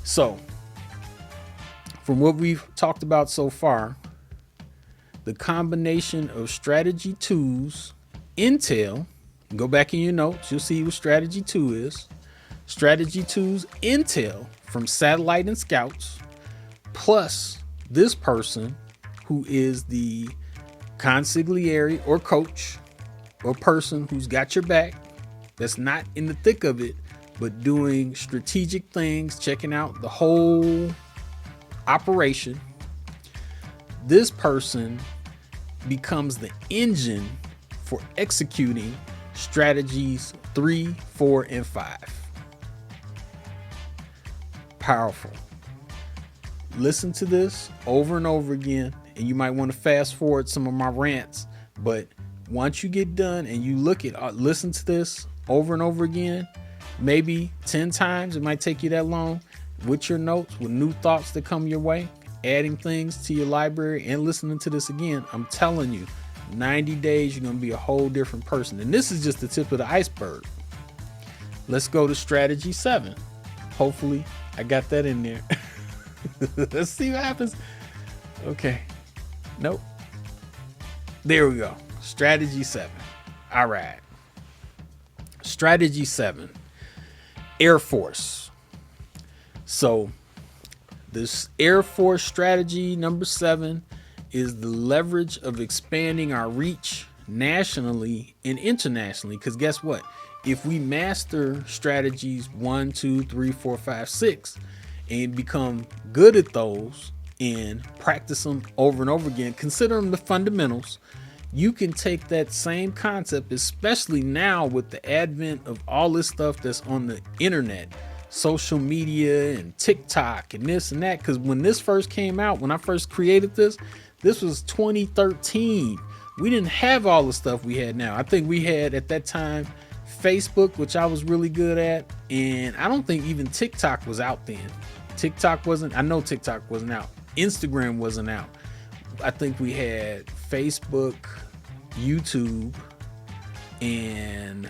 So, from what we've talked about so far, the combination of strategy 2's intel, go back in your notes, you'll see what strategy 2 is. Strategy 2's intel from satellite and scouts, plus this person who is the consigliere or coach or person who's got your back, that's not in the thick of it, but doing strategic things, checking out the whole operation. This person becomes the engine for executing strategies 3, 4, and 5. Powerful. Listen to this over and over again, and you might want to fast forward some of my rants, but once you get done and you listen to this over and over again, maybe 10 times, it might take you that long, with your notes, with new thoughts that come your way, adding things to your library and listening to this again. I'm telling you, 90 days, you're going to be a whole different person. And this is just the tip of the iceberg. Let's go to strategy 7. Hopefully I got that in there. Let's see what happens. Okay. Nope. There we go. Strategy 7. All right. Strategy 7, Air Force. So this Air Force strategy number 7 is the leverage of expanding our reach, nationally and internationally. Because guess what? If we master strategies 1, 2, 3, 4, 5, 6, and become good at those and practice them over and over again, consider them the fundamentals, you can take that same concept, especially now with the advent of all this stuff that's on the internet, social media and TikTok and this and that. Because when this first came out, when I first created this was 2013. We didn't have all the stuff we had now. I think we had at that time Facebook, which I was really good at, and I don't think even TikTok was out then. I know TikTok wasn't out. Instagram wasn't out. I think we had Facebook, YouTube, and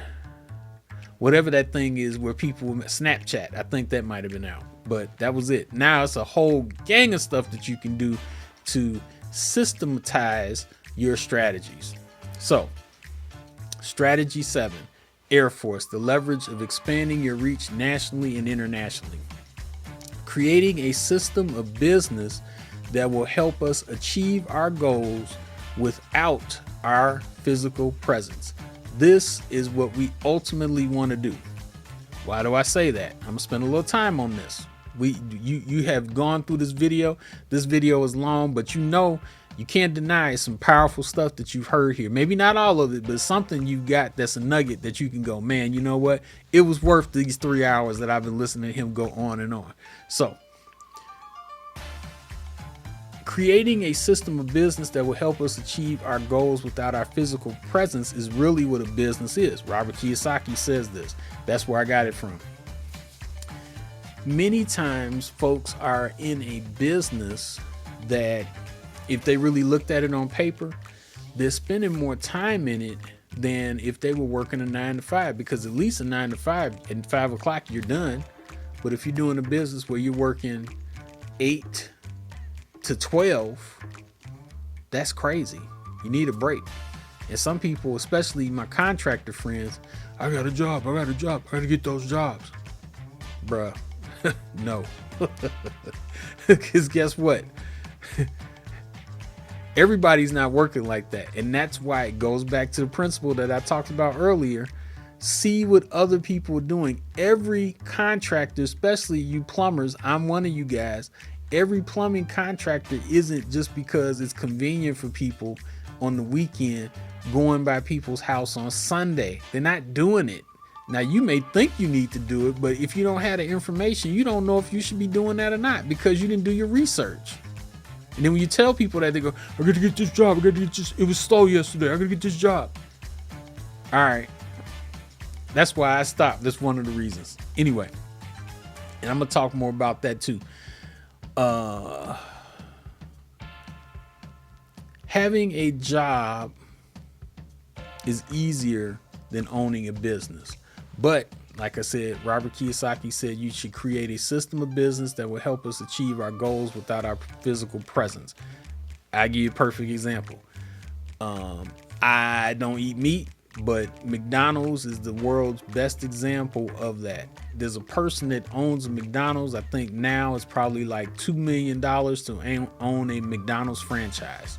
whatever that thing is where people, Snapchat, I think that might have been out, but that was it. Now it's a whole gang of stuff that you can do to systematize your strategies. So, strategy 7, Air Force, the leverage of expanding your reach nationally and internationally. Creating a system of business that will help us achieve our goals without our physical presence. This is what we ultimately want to do. Why do I say that? I'm gonna spend a little time on this. You have gone through this video. This video is long, but you can't deny some powerful stuff that you've heard here. Maybe not all of it, but something you got that's a nugget that you can go, man, you know what? It was worth these 3 hours that I've been listening to him go on and on. So, creating a system of business that will help us achieve our goals without our physical presence is really what a business is. Robert Kiyosaki says this. That's where I got it from. Many times folks are in a business that, if they really looked at it on paper, they're spending more time in it than if they were working a 9 to 5, because at least a 9 to 5 and 5 o'clock you're done. But if you're doing a business where you're working 8 to 12, that's crazy. You need a break. And some people, especially my contractor friends, I got a job, I gotta get those jobs. Bruh, no. Because guess what? Everybody's not working like that. And that's why it goes back to the principle that I talked about earlier. See what other people are doing. Every contractor, especially you plumbers, I'm one of you guys. Every plumbing contractor isn't just because it's convenient for people on the weekend going by people's house on Sunday. They're not doing it. Now, you may think you need to do it, but if you don't have the information, you don't know if you should be doing that or not because you didn't do your research. And then when you tell people that, they go, I got to get this job. It was slow yesterday. I got to get this job. All right. That's why I stopped. That's one of the reasons. Anyway, and I'm going to talk more about that too. Having a job is easier than owning a business. But like I said, Robert Kiyosaki said you should create a system of business that will help us achieve our goals without our physical presence. I'll give you a perfect example. I don't eat meat, but McDonald's is the world's best example of that. There's a person that owns a McDonald's. I think now it's probably like $2 million to own a McDonald's franchise.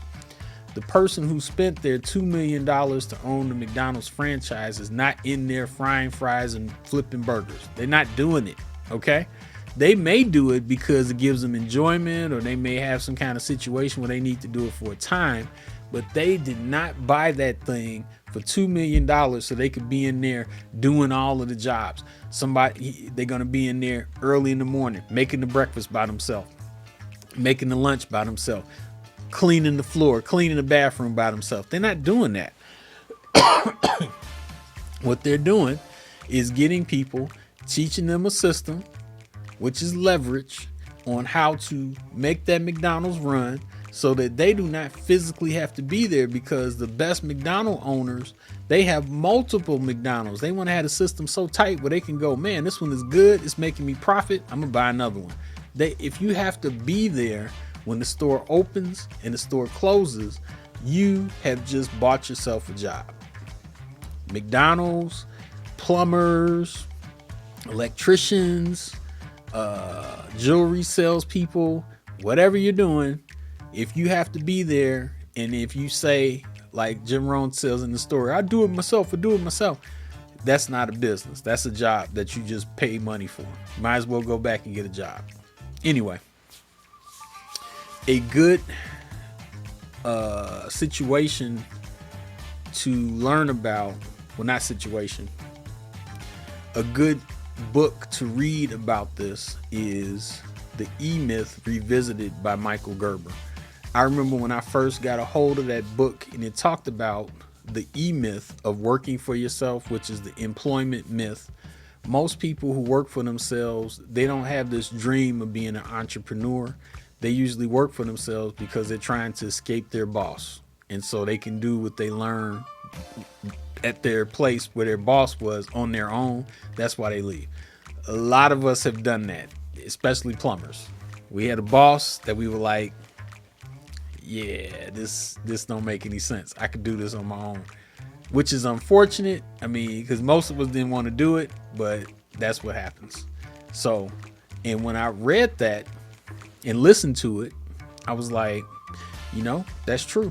The person who spent their $2 million to own the McDonald's franchise is not in there frying fries and flipping burgers. They're not doing it, okay? They may do it because it gives them enjoyment, or they may have some kind of situation where they need to do it for a time, but they did not buy that thing for $2 million so they could be in there doing all of the jobs. They're going to be in there early in the morning, making the breakfast by themselves, making the lunch by themselves, cleaning the floor, cleaning the bathroom by themselves. They're not doing that. What they're doing is getting people, teaching them a system, which is leverage, on how to make that McDonald's run so that they do not physically have to be there, because the best McDonald's owners, they have multiple McDonald's. They want to have a system so tight where they can go, man, this one is good. It's making me profit. I'm going to buy another one. If you have to be there when the store opens and the store closes, you have just bought yourself a job. McDonald's, plumbers, electricians, jewelry salespeople, whatever you're doing, if you have to be there, and if you say, Like Jim Rohn says in the story, I do it myself. That's not a business. That's a job that you just pay money for. Might as well go back and get a job. Anyway, a good situation to learn about, well, not situation, a good book to read about this is The E-Myth Revisited by Michael Gerber. I remember when I first got a hold of that book, and it talked about the E-myth of working for yourself, which is the employment myth. Most people who work for themselves, they don't have this dream of being an entrepreneur. They usually work for themselves because they're trying to escape their boss. And so they can do what they learn at their place where their boss was on their own. That's why they leave. A lot of us have done that, especially plumbers. We had a boss that we were like, yeah, this don't make any sense. I could do this on my own, which is unfortunate. I mean, because most of us didn't want to do it, but that's what happens. So, and when I read that and listened to it, I was like, that's true.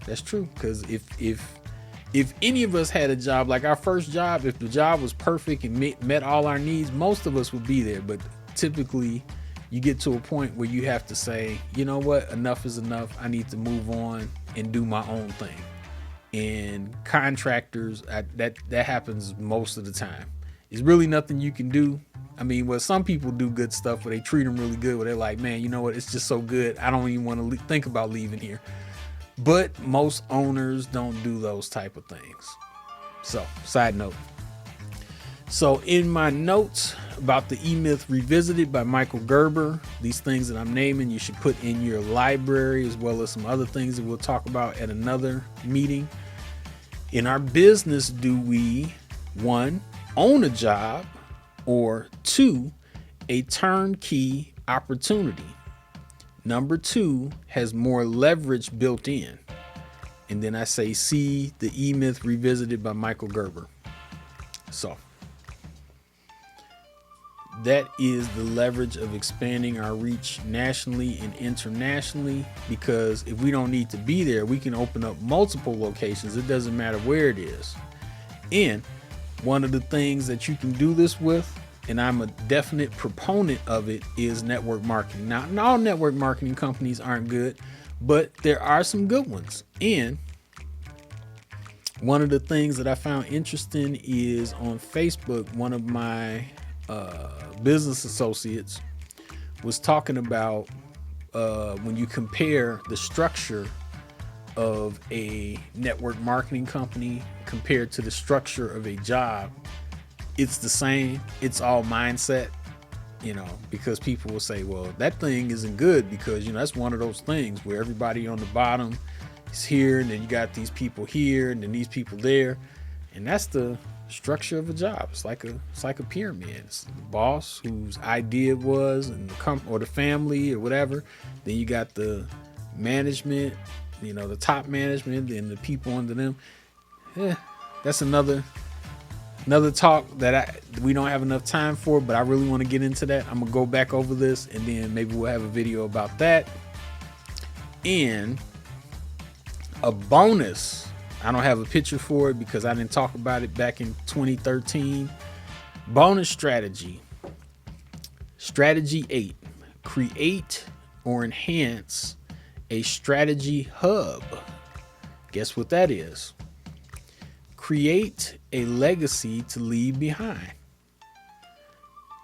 That's true. Because if any of us had a job, like our first job, if the job was perfect and met all our needs, most of us would be there. But typically, you get to a point where you have to say, you know what, enough is enough. I need to move on and do my own thing. And contractors, that happens most of the time. There's really nothing you can do. I mean, well, some people do good stuff where they treat them really good, where they're like, man, you know what, it's just so good, I don't even want to think about leaving here. But most owners don't do those type of things. So, side note. So in my notes about the E-Myth Revisited by Michael Gerber, these things that I'm naming, you should put in your library, as well as some other things that we'll talk about at another meeting. In our business, do we, 1, own a job, or 2, a turnkey opportunity? Number 2 has more leverage built in. And then I say, see the E-Myth Revisited by Michael Gerber. So that is the leverage of expanding our reach nationally and internationally, because if we don't need to be there, we can open up multiple locations. It doesn't matter where it is. And one of the things that you can do this with, and I'm a definite proponent of it, is network marketing. Now, not all network marketing companies aren't good, but there are some good ones. And one of the things that I found interesting is on Facebook, one of my business associates was talking about when you compare the structure of a network marketing company compared to the structure of a job, it's the same. It's all mindset, because people will say, well, that thing isn't good because, that's one of those things where everybody on the bottom is here, and then you got these people here, and then these people there. And that's the structure of a job. It's like a pyramid. It's the boss whose idea it was, and the company or the family or whatever. Then you got the management, the top management, and the people under them. That's another talk that we don't have enough time for, but I really want to get into that. I'm gonna go back over this, and then maybe we'll have a video about that. And a bonus, I don't have a picture for it because I didn't talk about it back in 2013. Bonus strategy. Strategy 8. Create or enhance a strategy hub. Guess what that is? Create a legacy to leave behind.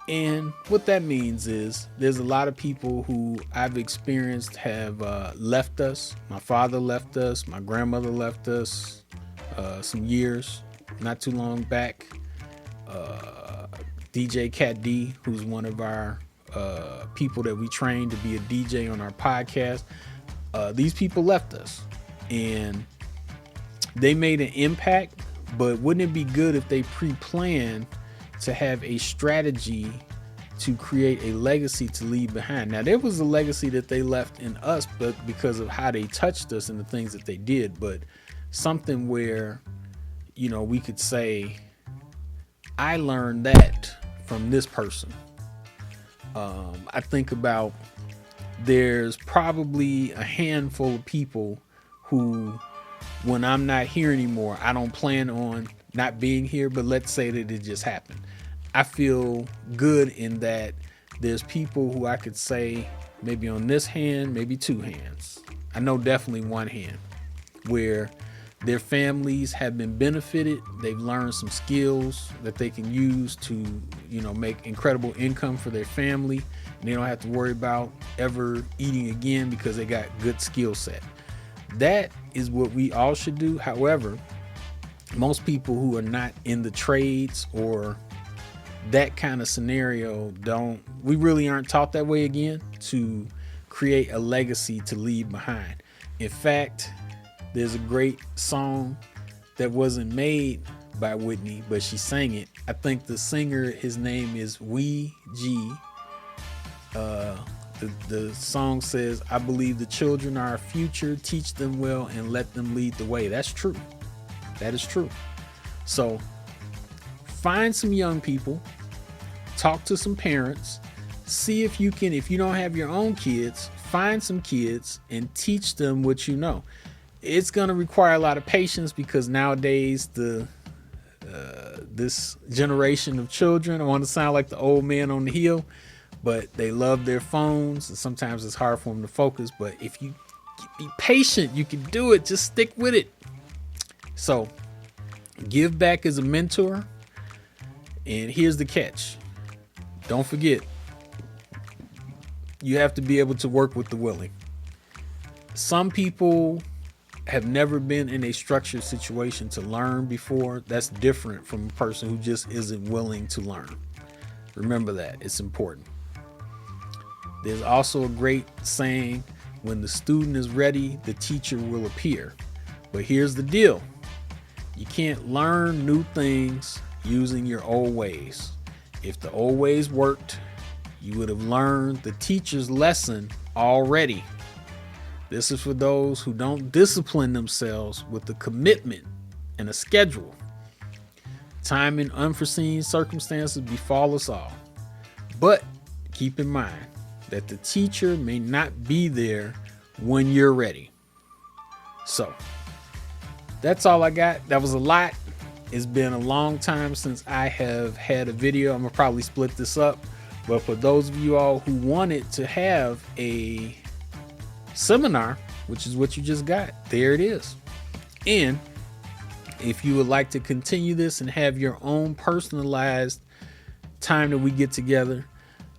And what that means is there's a lot of people who I've experienced have left us. My father left us. My grandmother left us some years, not too long back. DJ Cat D, who's one of our people that we trained to be a DJ on our podcast. These people left us and they made an impact, but wouldn't it be good if they pre-planned to have a strategy to create a legacy to leave behind? Now, there was a legacy that they left in us, but because of how they touched us and the things that they did, but something where, we could say, I learned that from this person. I think about, there's probably a handful of people who when I'm not here anymore, I don't plan on not being here, but let's say that it just happened. I feel good in that there's people who I could say maybe on this hand, maybe two hands. I know definitely one hand where their families have been benefited. They've learned some skills that they can use to, make incredible income for their family. And they don't have to worry about ever eating again because they got good skill set. That is what we all should do. However, most people who are not in the trades or that kind of scenario we really aren't taught that way again, to create a legacy to leave behind. In fact, there's a great song that wasn't made by Whitney, but she sang it. I think the singer, his name is Wee G. The song says, "I believe the children are our future. Teach them well and let them lead the way." That's true. That is true. So find some young people, talk to some parents, see if you don't have your own kids, find some kids and teach them what you know. It's going to require a lot of patience because nowadays this generation of children, I want to sound like the old man on the hill, but they love their phones and sometimes it's hard for them to focus. But if you be patient, you can do it. Just stick with it. So give back as a mentor. And here's the catch. Don't forget, you have to be able to work with the willing. Some people have never been in a structured situation to learn before. That's different from a person who just isn't willing to learn. Remember that. It's important. There's also a great saying, when the student is ready, the teacher will appear. But here's the deal. You can't learn new things using your old ways. If the old ways worked, you would have learned the teacher's lesson already. This is for those who don't discipline themselves with a commitment and a schedule. Time and unforeseen circumstances befall us all. But keep in mind that the teacher may not be there when you're ready. So that's all I got. That was a lot. It's been a long time since I have had a video. I'm gonna probably split this up. But for those of you all who wanted to have a seminar, which is what you just got, there it is. And if you would like to continue this and have your own personalized time that we get together,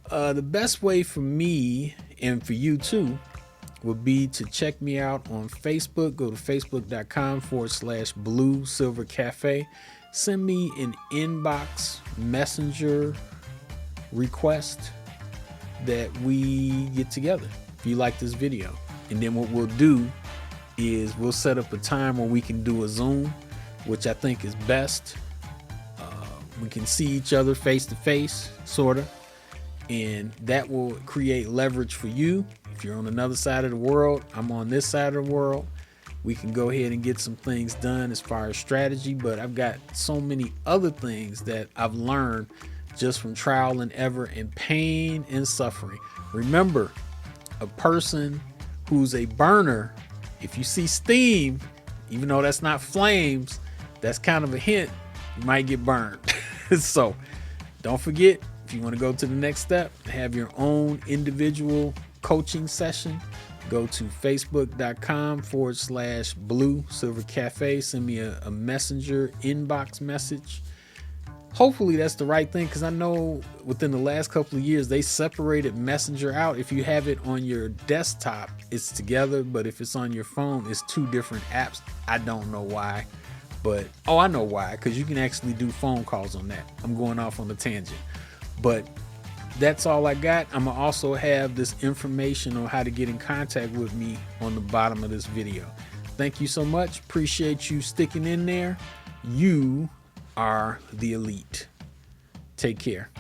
the best way for me and for you too would be to check me out on Facebook. Go to facebook.com/Blue Silver Cafe. Send me an inbox messenger request that we get together if you like this video. And then what we'll do is we'll set up a time where we can do a Zoom, which I think is best. We can see each other face to face, sort of. And that will create leverage for you. If you're on another side of the world, I'm on this side of the world. We can go ahead and get some things done as far as strategy. But I've got so many other things that I've learned just from trial and error and pain and suffering. Remember, a person who's a burner, if you see steam, even though that's not flames, that's kind of a hint you might get burned. So don't forget, if you want to go to the next step, have your own individual coaching session, go to facebook.com/Blue Silver Cafe. Send me a messenger inbox message. Hopefully that's the right thing, because I know within the last couple of years they separated Messenger out. If you have it on your desktop, it's together, but if it's on your phone, it's two different apps. I don't know why, but I know why, because you can actually do phone calls on that. I'm going off on a tangent, but that's all I got. I'm gonna also have this information on how to get in contact with me on the bottom of this video. Thank you so much. Appreciate you sticking in there. You are the elite. Take care.